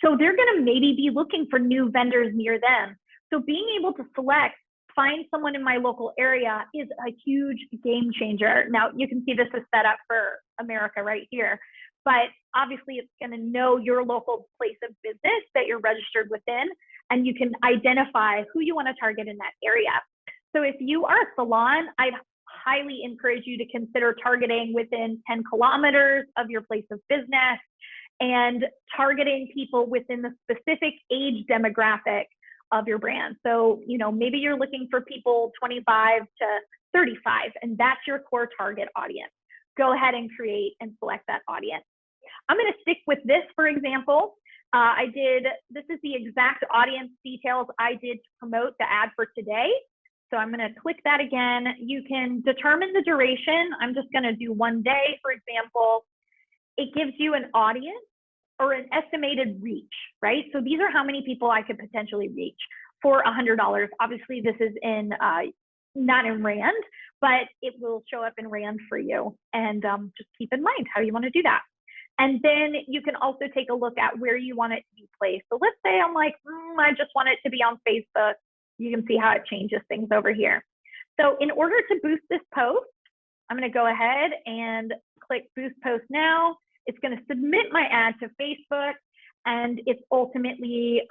So they're going to maybe be looking for new vendors near them. So being able to select, find someone in my local area is a huge game changer. Now, you can see this is set up for America right here, but obviously it's going to know your local place of business that you're registered within, and you can identify who you want to target in that area. So if you are a salon, I'd highly encourage you to consider targeting within 10 kilometers of your place of business and targeting people within the specific age demographic of your brand. So, you know, maybe you're looking for people 25 to 35, and that's your core target audience. Go ahead and create and select that audience. I'm going to stick with this, for example. This is the exact audience details I did to promote the ad for today. So I'm going to click that again. You can determine the duration. I'm just going to do 1 day, for example. It gives you an audience or an estimated reach, right? So these are how many people I could potentially reach for $100. Obviously, this is in not in Rand, but it will show up in Rand for you. And just keep in mind how you want to do that. And then you can also take a look at where you want it to be placed. So let's say I'm like, I just want it to be on Facebook. You can see how it changes things over here. So in order to boost this post, I'm going to go ahead and click Boost Post Now. It's going to submit my ad to Facebook, and it's ultimately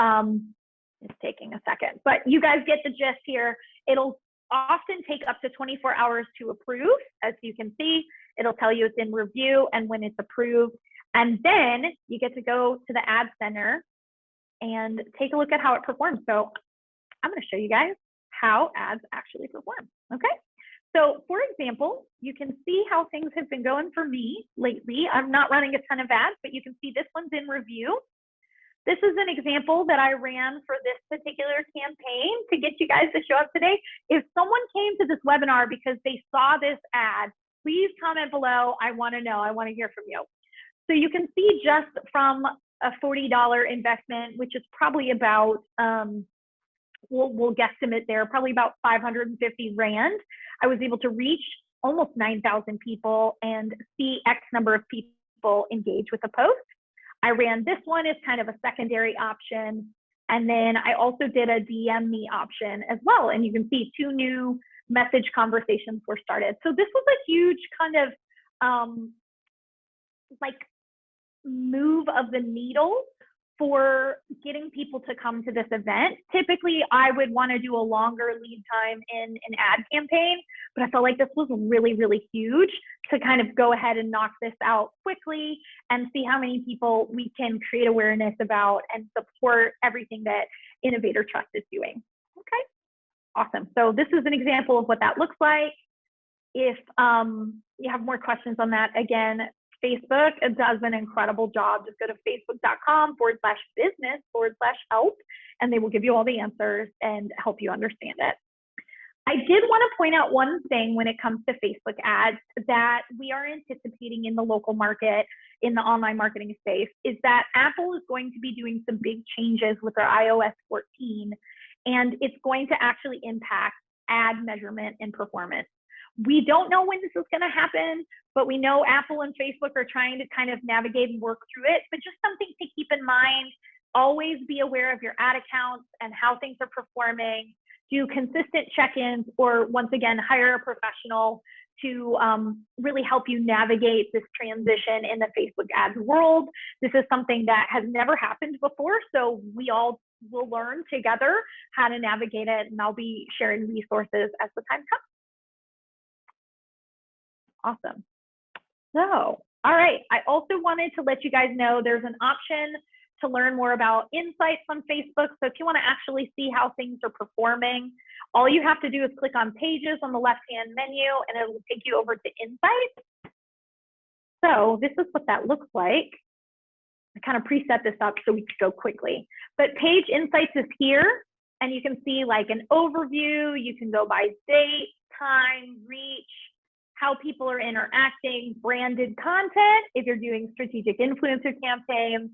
It's taking a second, but you guys get the gist here. It'll often take up to 24 hours to approve. As you can see, it'll tell you it's in review and when it's approved. And then you get to go to the ad center and take a look at how it performs. So I'm going to show you guys how ads actually perform. Okay. So for example, you can see how things have been going for me lately. I'm not running a ton of ads, but you can see this one's in review. This is an example that I ran for this particular campaign to get you guys to show up today. If someone came to this webinar because they saw this ad, please comment below. I want to know. I want to hear from you. So you can see just from a $40 investment, which is probably about, we'll guesstimate there, probably about 550 Rand. I was able to reach almost 9,000 people and see X number of people engage with the post. I ran this one as kind of a secondary option. And then I also did a DM me option as well. And you can see 2 new message conversations were started. So this was a huge kind of like move of the needle for getting people to come to this event. Typically, I would want to do a longer lead time in an ad campaign, but I felt like this was really, really huge to kind of go ahead and knock this out quickly and see how many people we can create awareness about and support everything that Innovator Trust is doing. Okay, awesome. So this is an example of what that looks like. If you have more questions on that, again, Facebook does an incredible job. Just go to facebook.com/business/help, and they will give you all the answers and help you understand it. I did want to point out one thing when it comes to Facebook ads that we are anticipating in the local market, in the online marketing space, is that Apple is going to be doing some big changes with their iOS 14, and it's going to actually impact ad measurement and performance. We don't know when this is going to happen, but we know Apple and Facebook are trying to kind of navigate and work through it. But just something to keep in mind, always be aware of your ad accounts and how things are performing. Do consistent check-ins, or once again, hire a professional to really help you navigate this transition in the Facebook ads world. This is something that has never happened before, so we all will learn together how to navigate it, and I'll be sharing resources as the time comes. Awesome. So, all right. I also wanted to let you guys know there's an option to learn more about insights on Facebook. So if you want to actually see how things are performing, all you have to do is click on pages on the left-hand menu and it will take you over to insights. So this is what that looks like. I kind of preset this up so we could go quickly. But page insights is here, and you can see like an overview. You can go by date, time, reach, how people are interacting, branded content, if you're doing strategic influencer campaigns,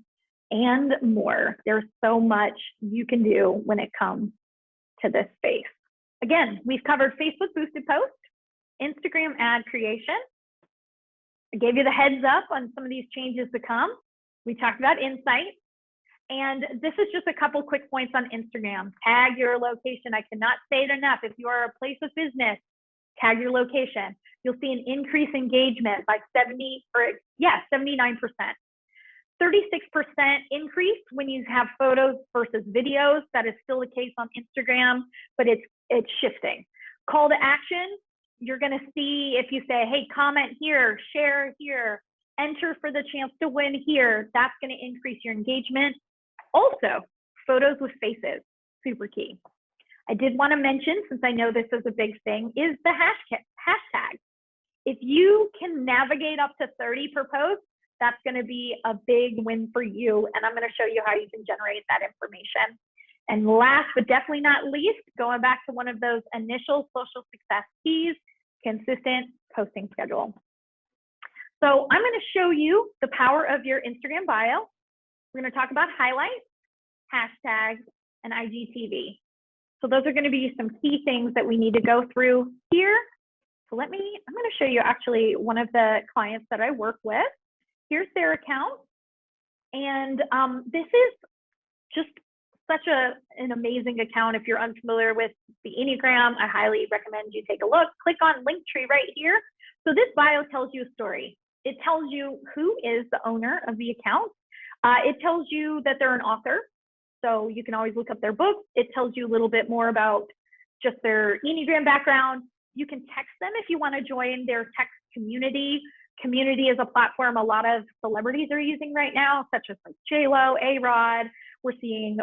and more. There's so much you can do when it comes to this space. Again, we've covered Facebook boosted posts, Instagram ad creation. I gave you the heads up on some of these changes to come. We talked about insights. And this is just a couple quick points on Instagram. Tag your location. I cannot say it enough. If you are a place of business, tag your location. You'll see an increased engagement by 79%. 36% increase when you have photos versus videos. That is still the case on Instagram, but it's shifting. Call to action, you're gonna see if you say, hey, comment here, share here, enter for the chance to win here, that's gonna increase your engagement. Also, photos with faces, super key. I did want to mention, since I know this is a big thing, is the hashtag. If you can navigate up to 30 per post, that's going to be a big win for you. And I'm going to show you how you can generate that information. And last but definitely not least, going back to one of those initial social success keys, consistent posting schedule. So I'm going to show you the power of your Instagram bio. We're going to talk about highlights, hashtags, and IGTV. So those are going to be some key things that we need to go through here. So I'm going to show you actually one of the clients that I work with. Here's their account. And this is just such an amazing account. If you're unfamiliar with the Enneagram, I highly recommend you take a look. Click on Linktree right here. So this bio tells you a story. It tells you who is the owner of the account. It tells you that they're an author. So you can always look up their books. It tells you a little bit more about just their Enneagram background. You can text them if you want to join their text community. Community is a platform a lot of celebrities are using right now, such as like J-Lo, A-Rod. We're seeing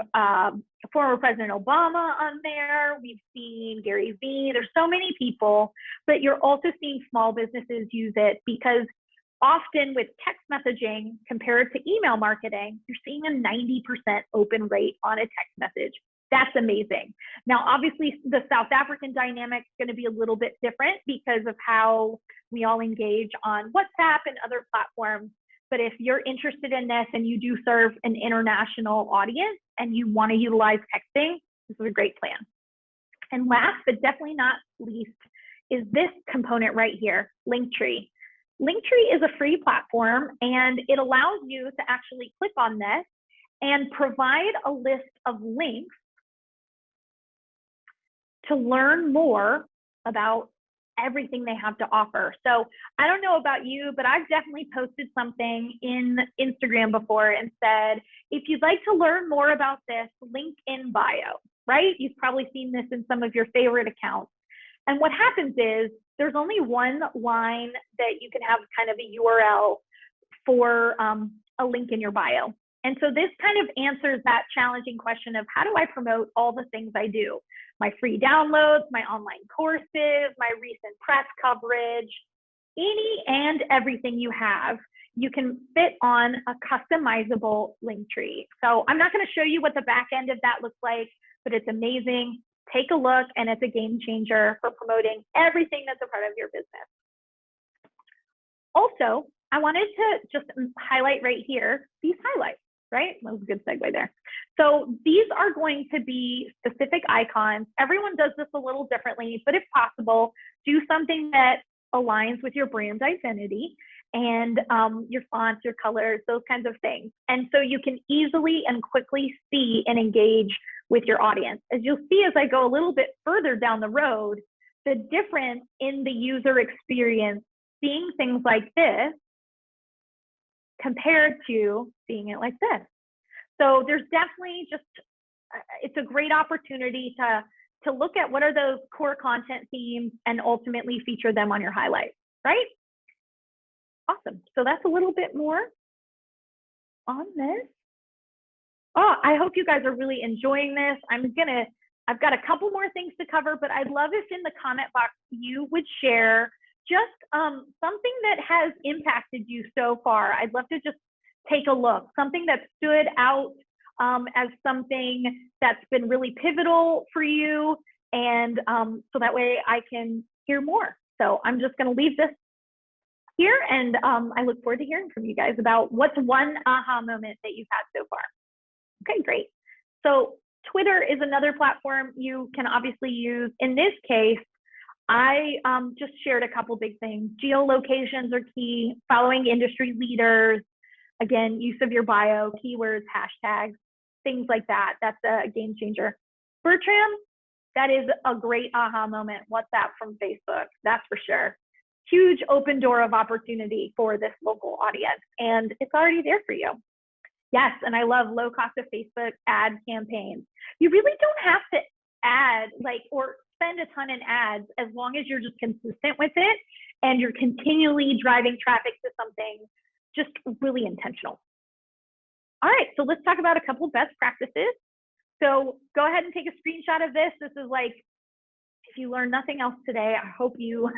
former President Obama on there. We've seen Gary Vee. There's so many people, but you're also seeing small businesses use it because often with text messaging compared to email marketing, you're seeing a 90% open rate on a text message. That's amazing. Now, obviously, the South African dynamic is going to be a little bit different because of how we all engage on WhatsApp and other platforms. But if you're interested in this and you do serve an international audience and you want to utilize texting, this is a great plan. And last, but definitely not least, is this component right here, Linktree. Linktree is a free platform, and it allows you to actually click on this and provide a list of links to learn more about everything they have to offer. So I don't know about you, but I've definitely posted something in Instagram before and said, if you'd like to learn more about this, link in bio, right? You've probably seen this in some of your favorite accounts. And what happens is there's only one line that you can have kind of a URL for a link in your bio. And so this kind of answers that challenging question of how do I promote all the things I do? My free downloads, my online courses, my recent press coverage, any and everything you have, you can fit on a customizable link tree. So I'm not going to show you what the back end of that looks like, but it's amazing. Take a look, and it's a game changer for promoting everything that's a part of your business. Also, I wanted to just highlight right here, these highlights, right? That was a good segue there. So these are going to be specific icons. Everyone does this a little differently, but if possible, do something that aligns with your brand identity and your fonts, your colors, those kinds of things. And so you can easily and quickly see and engage with your audience. As you'll see as I go a little bit further down the road, the difference in the user experience, seeing things like this compared to seeing it like this. So there's definitely just, it's a great opportunity to look at what are those core content themes and ultimately feature them on your highlights, right? Awesome. So that's a little bit more on this. Oh, I hope you guys are really enjoying this. I've got a couple more things to cover, but I'd love if in the comment box you would share just something that has impacted you so far. I'd love to just take a look, something that stood out as something that's been really pivotal for you. And so that way I can hear more. So I'm just going to leave this here, and I look forward to hearing from you guys about what's one aha moment that you've had so far. Okay, great. So Twitter is another platform you can obviously use. In this case, I just shared a couple big things. Geolocations are key, following industry leaders, again, use of your bio, keywords, hashtags, things like that. That's a game changer. Bertram, that is a great aha moment. WhatsApp from Facebook, that's for sure. Huge open door of opportunity for this local audience, and it's already there for you. Yes, and I love low cost of Facebook ad campaigns. You really don't have to add or spend a ton in ads as long as you're just consistent with it and you're continually driving traffic to something just really intentional. All right, so let's talk about a couple of best practices. So go ahead and take a screenshot of this. This is like, if you learn nothing else today, I hope you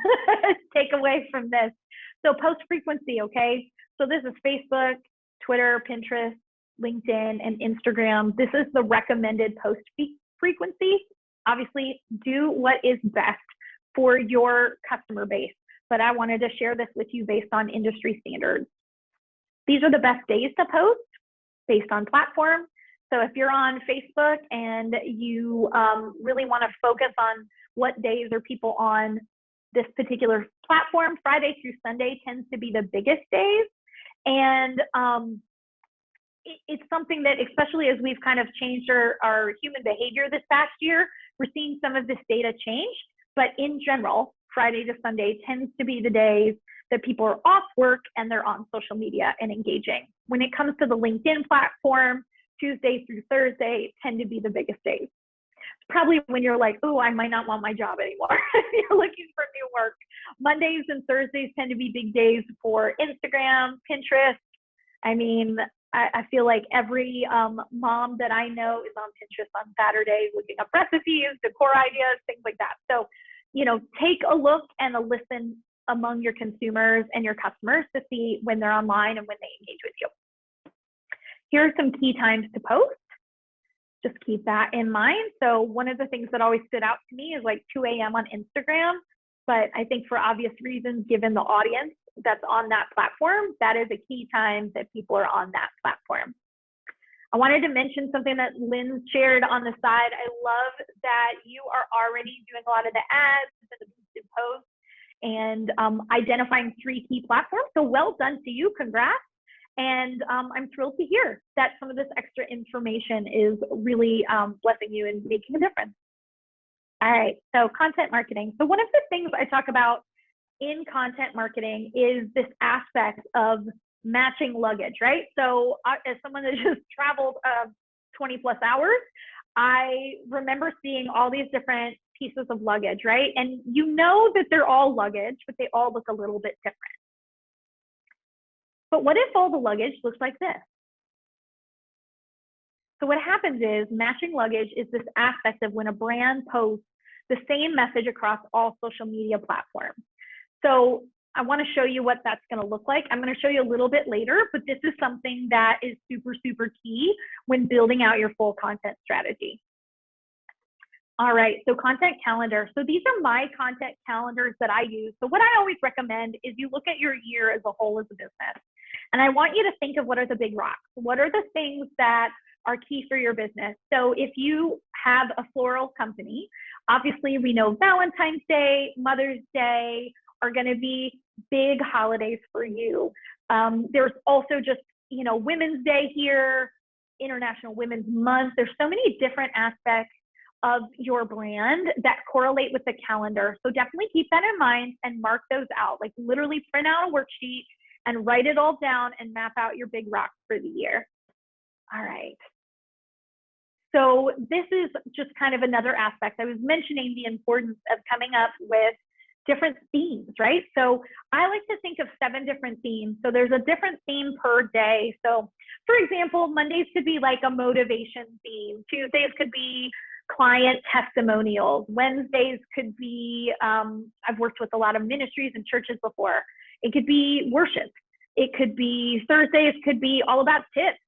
take away from this. So post frequency, okay? So this is Facebook, Twitter, Pinterest, LinkedIn, and Instagram. This is the recommended post frequency. Obviously, do what is best for your customer base, but I wanted to share this with you based on industry standards. These are the best days to post based on platform. So if you're on Facebook and you really want to focus on what days are people on this particular platform, Friday through Sunday tends to be the biggest days. And it's something that, especially as we've kind of changed our human behavior this past year, we're seeing some of this data change. But in general, Friday to Sunday tends to be the days that people are off work and they're on social media and engaging. When it comes to the LinkedIn platform, Tuesday through Thursday tend to be the biggest days. Probably when you're like, oh, I might not want my job anymore. You're looking for new work. Mondays and Thursdays tend to be big days for Instagram, Pinterest. I mean, I feel like every mom that I know is on Pinterest on Saturday looking up recipes, decor ideas, things like that. So, you know, take a look and a listen among your consumers and your customers to see when they're online and when they engage with you. Here are some key times to post. Just keep that in mind. So one of the things that always stood out to me is like 2 a.m. on Instagram, but I think for obvious reasons, given the audience that's on that platform, that is a key time that people are on that platform. I wanted to mention something that Lynn shared on the side. I love that you are already doing a lot of the ads and the boosted posts and identifying 3 key platforms. So well done to you, congrats. And I'm thrilled to hear that some of this extra information is really blessing you and making a difference. All right, so content marketing. So one of the things I talk about in content marketing is this aspect of matching luggage, right? So as someone that just traveled 20 plus hours, I remember seeing all these different pieces of luggage, right? And you know that they're all luggage, but they all look a little bit different. But what if all the luggage looks like this? So what happens is matching luggage is this aspect of when a brand posts the same message across all social media platforms. So I want to show you what that's going to look like. I'm going to show you a little bit later, but this is something that is super, super key when building out your full content strategy. All right, so content calendar. So these are my content calendars that I use. So what I always recommend is you look at your year as a whole as a business. And I want you to think of what are the big rocks. What are the things that are key for your business? So if you have a floral company, obviously we know Valentine's Day, Mother's Day are going to be big holidays for you. There's also just, you know, Women's Day here, International Women's Month. There's so many different aspects of your brand that correlate with the calendar. So definitely keep that in mind and mark those out. Like literally print out a worksheet and write it all down and map out your big rocks for the year. All right. So this is just kind of another aspect. I was mentioning the importance of coming up with different themes, right? So I like to think of 7 different themes. So there's a different theme per day. So for example, Mondays could be like a motivation theme. Tuesdays could be client testimonials. Wednesdays could be, I've worked with a lot of ministries and churches before. It could be worship. It could be Thursdays, could be all about tips.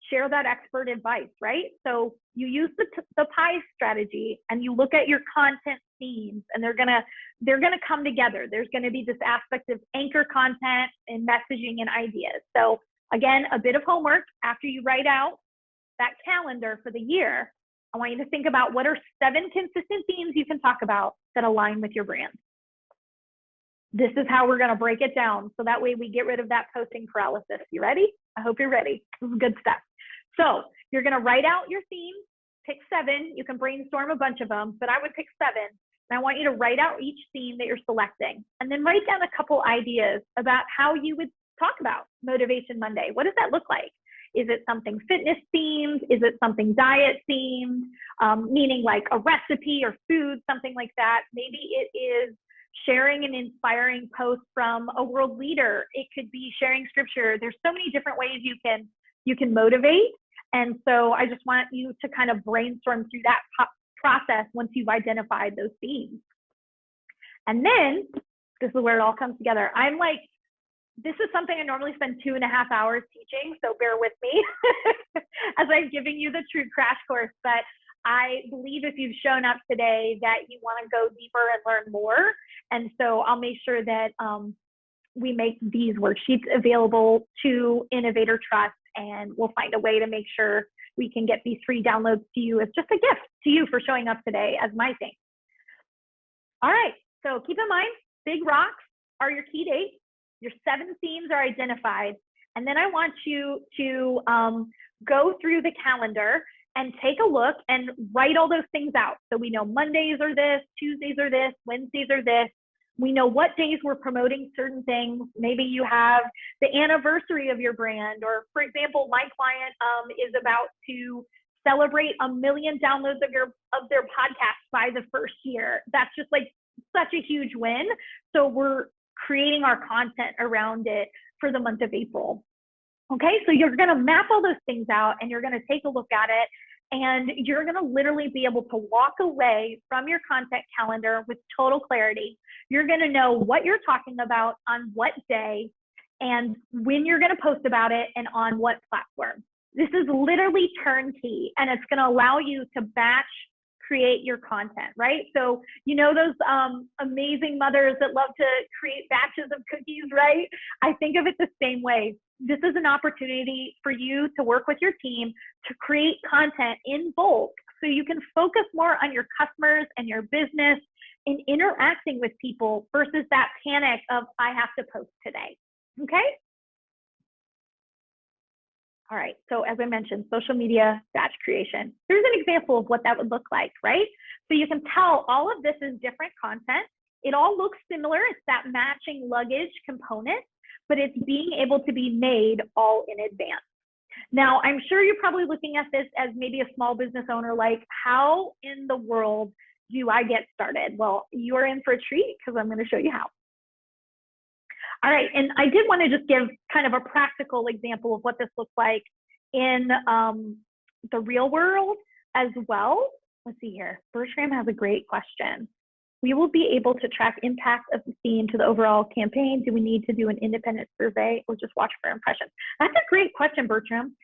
Share that expert advice, right? So you use the pie strategy and you look at your content themes and they're gonna come together. There's gonna be this aspect of anchor content and messaging and ideas. So again, a bit of homework after you write out that calendar for the year. I want you to think about what are 7 consistent themes you can talk about that align with your brand. This is how we're going to break it down. So that way we get rid of that posting paralysis. You ready? I hope you're ready. This is good stuff. So you're going to write out your themes, pick 7. You can brainstorm a bunch of them, but I would pick 7. And I want you to write out each theme that you're selecting and then write down a couple ideas about how you would talk about Motivation Monday. What does that look like? Is it something fitness themed? Is it something diet themed? Meaning like a recipe or food, something like that. Maybe it is sharing an inspiring post from a world leader. It could be sharing scripture. There's so many different ways you can motivate. And so I just want you to kind of brainstorm through that process once you've identified those themes. And then this is where it all comes together. This is something I normally spend 2.5 hours teaching, so bear with me as I'm giving you the true crash course. But I believe if you've shown up today that you want to go deeper and learn more. And so I'll make sure that we make these worksheets available to Innovator Trust, and we'll find a way to make sure we can get these free downloads to you as just a gift to you for showing up today as my thanks. All right, so keep in mind, big rocks are your key dates. Your 7 themes are identified. And then I want you to go through the calendar and take a look and write all those things out. So we know Mondays are this, Tuesdays are this, Wednesdays are this. We know what days we're promoting certain things. Maybe you have the anniversary of your brand, or for example, my client is about to celebrate 1 million downloads of their podcast by the first year. That's just like such a huge win. So we're creating our content around it for the month of April. Okay, so you're gonna map all those things out and you're gonna take a look at it, and you're gonna literally be able to walk away from your content calendar with total clarity. You're gonna know what you're talking about on what day and when you're gonna post about it and on what platform. This is literally turnkey, and it's gonna allow you to batch create your content, right? So you know those amazing mothers that love to create batches of cookies, right? I think of it the same way. This is an opportunity for you to work with your team to create content in bulk so you can focus more on your customers and your business and interacting with people versus that panic of, I have to post today, okay? All right, so as I mentioned, social media batch creation. Here's an example of what that would look like, right? So you can tell all of this is different content. It all looks similar. It's that matching luggage component, but it's being able to be made all in advance. Now, I'm sure you're probably looking at this as maybe a small business owner, like, how in the world do I get started? Well, you're in for a treat because I'm going to show you how. All right, and I did want to just give kind of a practical example of what this looks like in the real world as well. Let's see here. Bertram has a great question. We will be able to track impact of the theme to the overall campaign. Do we need to do an independent survey or just watch for impressions? That's a great question, Bertram.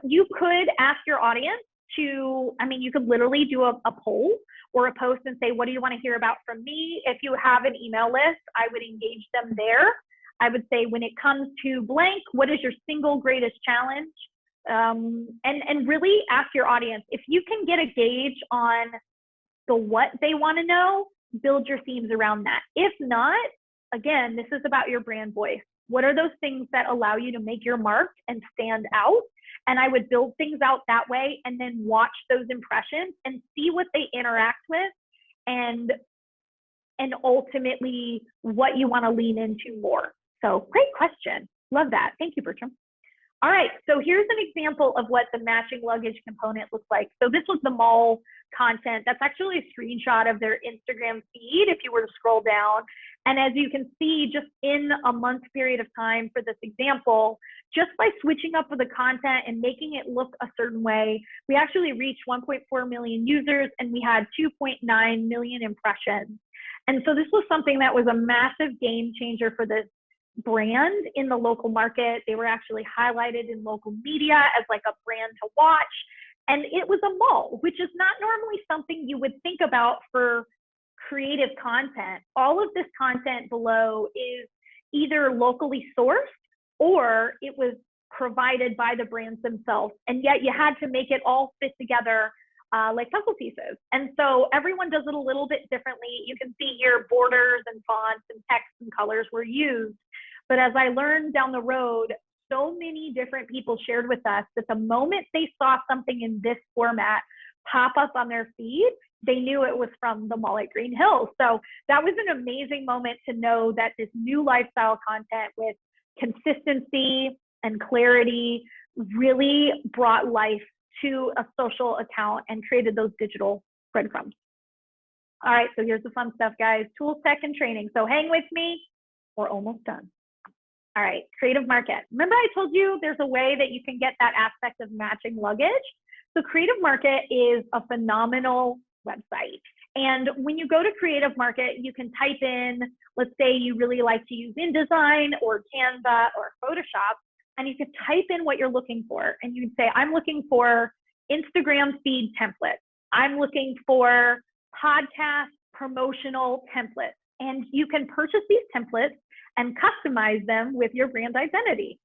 You could ask your audience to, I mean, you could literally do a poll or a post and say, what do you want to hear about from me? If you have an email list, I would engage them there. I would say, when it comes to blank, what is your single greatest challenge? And really ask your audience. If you can get a gauge on the what they want to know, build your themes around that. If not, again, this is about your brand voice. What are those things that allow you to make your mark and stand out? And I would build things out that way and then watch those impressions and see what they interact with, and ultimately what you want to lean into more. So great question. Love that. Thank you, Bertram. All right, so here's an example of what the matching luggage component looks like. So this was the mall content. That's actually a screenshot of their Instagram feed if you were to scroll down. And as you can see, just in a month period of time for this example, just by switching up with the content and making it look a certain way, we actually reached 1.4 million users and we had 2.9 million impressions. And so this was something that was a massive game changer for this brand in the local market. They were actually highlighted in local media as like a brand to watch. And it was a mall, which is not normally something you would think about for creative content. All of this content below is either locally sourced or it was provided by the brands themselves. And yet you had to make it all fit together like puzzle pieces. And so everyone does it a little bit differently. You can see here borders and fonts and text and colors were used. But as I learned down the road, so many different people shared with us that the moment they saw something in this format pop up on their feed, they knew it was from the mall at Green Hills. So that was an amazing moment to know that this new lifestyle content with consistency and clarity really brought life to a social account and created those digital breadcrumbs. All right, so here's the fun stuff, guys. Tools, tech, and training. So hang with me, we're almost done. All right, creative market. Remember I told you there's a way that you can get that aspect of matching luggage? So Creative Market is a phenomenal website. And when you go to Creative Market, you can type in, let's say you really like to use InDesign or Canva or Photoshop, and you can type in what you're looking for. And you can say, I'm looking for Instagram feed templates. I'm looking for podcast promotional templates. And you can purchase these templates and customize them with your brand identity.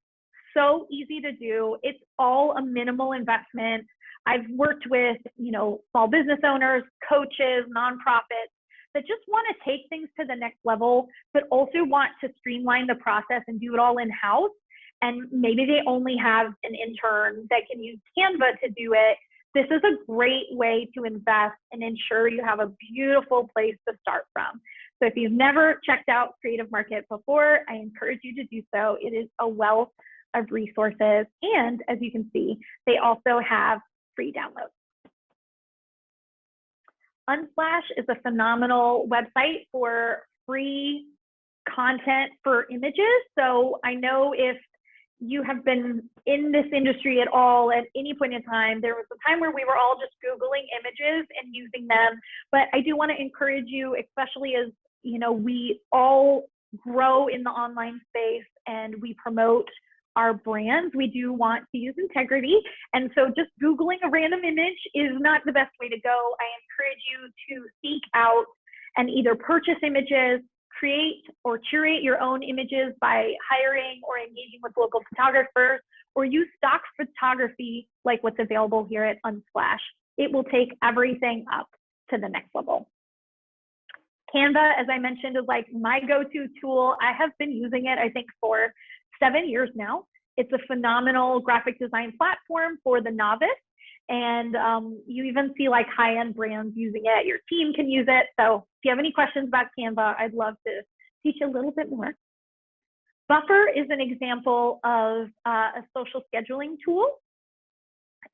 So easy to do. It's all a minimal investment. I've worked with, small business owners, coaches, nonprofits that just want to take things to the next level, but also want to streamline the process and do it all in-house. And maybe they only have an intern that can use Canva to do it. This is a great way to invest and ensure you have a beautiful place to start from. So if you've never checked out Creative Market before, I encourage you to do so. It is a wealth of resources. And as you can see, they also have free downloads. Unsplash is a phenomenal website for free content for images. So I know if you have been in this industry at all at any point in time, there was a time where we were all just Googling images and using them. But I do want to encourage you, especially as we all grow in the online space and we promote our brands, we do want to use integrity. And so just Googling a random image is not the best way to go. I encourage you to seek out and either purchase images, create or curate your own images by hiring or engaging with local photographers, or use stock photography like what's available here at Unsplash. It will take everything up to the next level. Canva, as I mentioned, is like my go-to tool. I have been using it, I think, for 7 years now. It's a phenomenal graphic design platform for the novice. And you even see like high-end brands using it. Your team can use it. So if you have any questions about Canva, I'd love to teach you a little bit more. Buffer is an example of a social scheduling tool.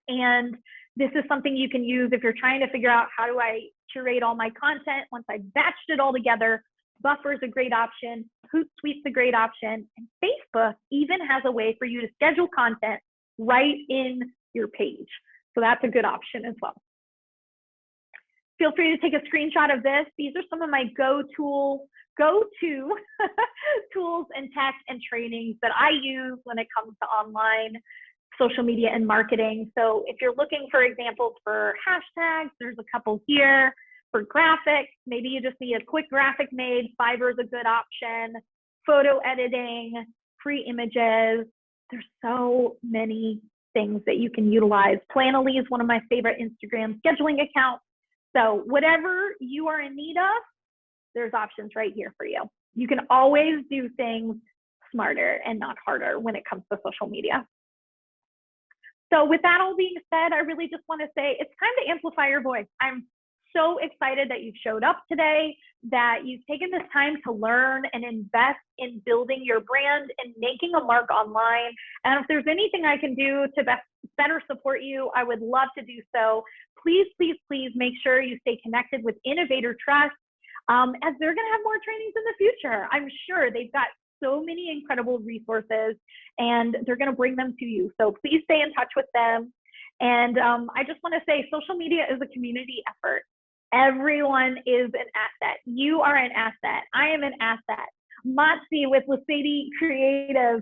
And this is something you can use if you're trying to figure out how do I curate all my content once I've batched it all together. Buffer is a great option. Hootsuite's a great option. And Facebook even has a way for you to schedule content right in your page. So that's a good option as well. Feel free to take a screenshot of this. These are some of my go-to tools and tech and trainings that I use when it comes to online social media and marketing. So if you're looking for examples for hashtags, there's a couple here. For graphics, maybe you just need a quick graphic made. Fiverr is a good option. Photo editing, free images. There's so many things that you can utilize. Planoly is one of my favorite Instagram scheduling accounts. So whatever you are in need of, there's options right here for you. You can always do things smarter and not harder when it comes to social media. So with that all being said, I really just want to say it's time to amplify your voice. I'm so excited that you've showed up today, that you've taken this time to learn and invest in building your brand and making a mark online. And if there's anything I can do to better support you, I would love to do so. Please, please, please make sure you stay connected with Innovator Trust, as they're going to have more trainings in the future. I'm sure they've got so many incredible resources and they're going to bring them to you. So please stay in touch with them. And I just want to say social media is a community effort. Everyone is an asset. You are an asset. I am an asset. Motsi with Lasady Creative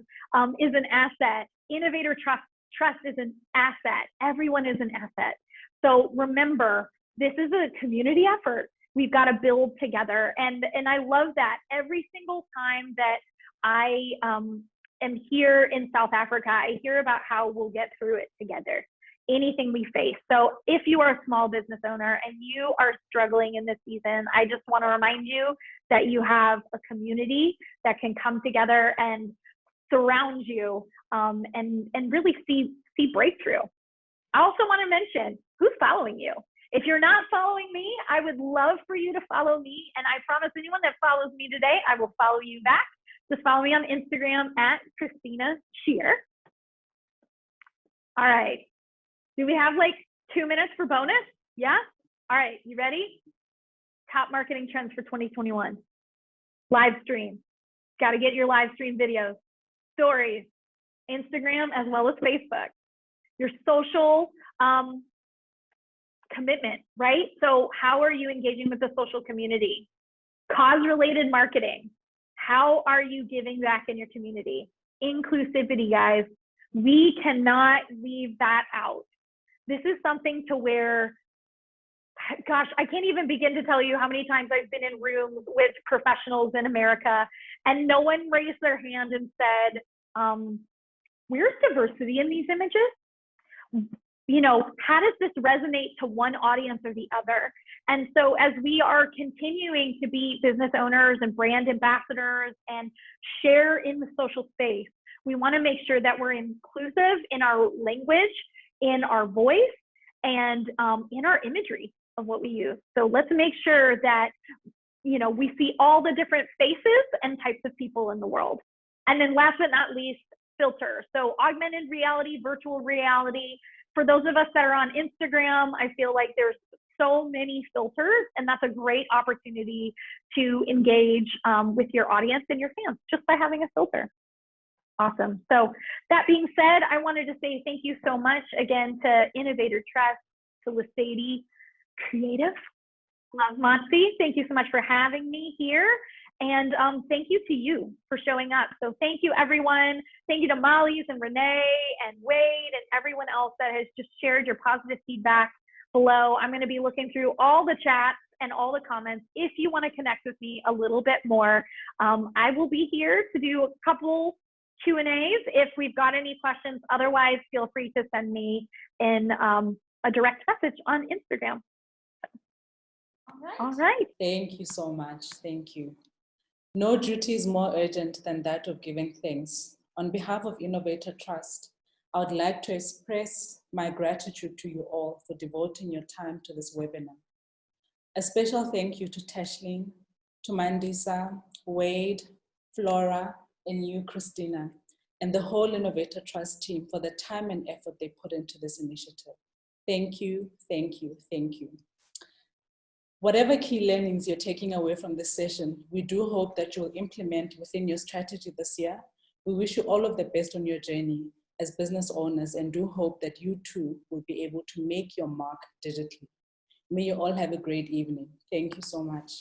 is an asset. Innovator Trust is an asset. Everyone is an asset. So remember, this is a community effort. We've got to build together. And I love that every single time that I am here in South Africa, I hear about how we'll get through it together. Anything we face. So if you are a small business owner and you are struggling in this season, I just want to remind you that you have a community that can come together and surround you and really see breakthrough. I also want to mention who's following you. If you're not following me, I would love for you to follow me. And I promise anyone that follows me today, I will follow you back. Just follow me on Instagram at Christina Sheer. All right. Do we have like 2 minutes for bonus? Yeah? All right, you ready? Top marketing trends for 2021. Live stream. Got to get your live stream videos. Stories. Instagram as well as Facebook. Your social commitment, right? So how are you engaging with the social community? Cause-related marketing. How are you giving back in your community? Inclusivity, guys. We cannot leave that out. This is something to where, gosh, I can't even begin to tell you how many times I've been in rooms with professionals in America and no one raised their hand and said, where's diversity in these images? You know, how does this resonate to one audience or the other? And so as we are continuing to be business owners and brand ambassadors and share in the social space, we want to make sure that we're inclusive in our language, in our voice, and in our imagery of what we use. So let's make sure that, we see all the different faces and types of people in the world. And then last but not least, filter. So augmented reality, virtual reality. For those of us that are on Instagram, I feel like there's so many filters, and that's a great opportunity to engage with your audience and your fans just by having a filter. Awesome. So that being said, I wanted to say thank you so much again to Innovator Trust, to Lisady Creative, Love Motzi. Thank you so much for having me here. And thank you to you for showing up. So thank you, everyone. Thank you to Molly's and Renee and Wade and everyone else that has just shared your positive feedback below. I'm going to be looking through all the chats and all the comments. If you want to connect with me a little bit more, I will be here to do a couple Q&As if we've got any questions. Otherwise, feel free to send me in a direct message on Instagram. All right. Thank you so much. Thank you. No duty is more urgent than that of giving thanks. On behalf of Innovator Trust, I would like to express my gratitude to you all for devoting your time to this webinar. A special thank you to Tashlin, to Mandisa, Wade, Flora, and you, Christina, and the whole Innovator Trust team for the time and effort they put into this initiative. Thank you, thank you, thank you. Whatever key learnings you're taking away from this session, we do hope that you'll implement within your strategy this year. We wish you all of the best on your journey as business owners and do hope that you too will be able to make your mark digitally. May you all have a great evening. Thank you so much.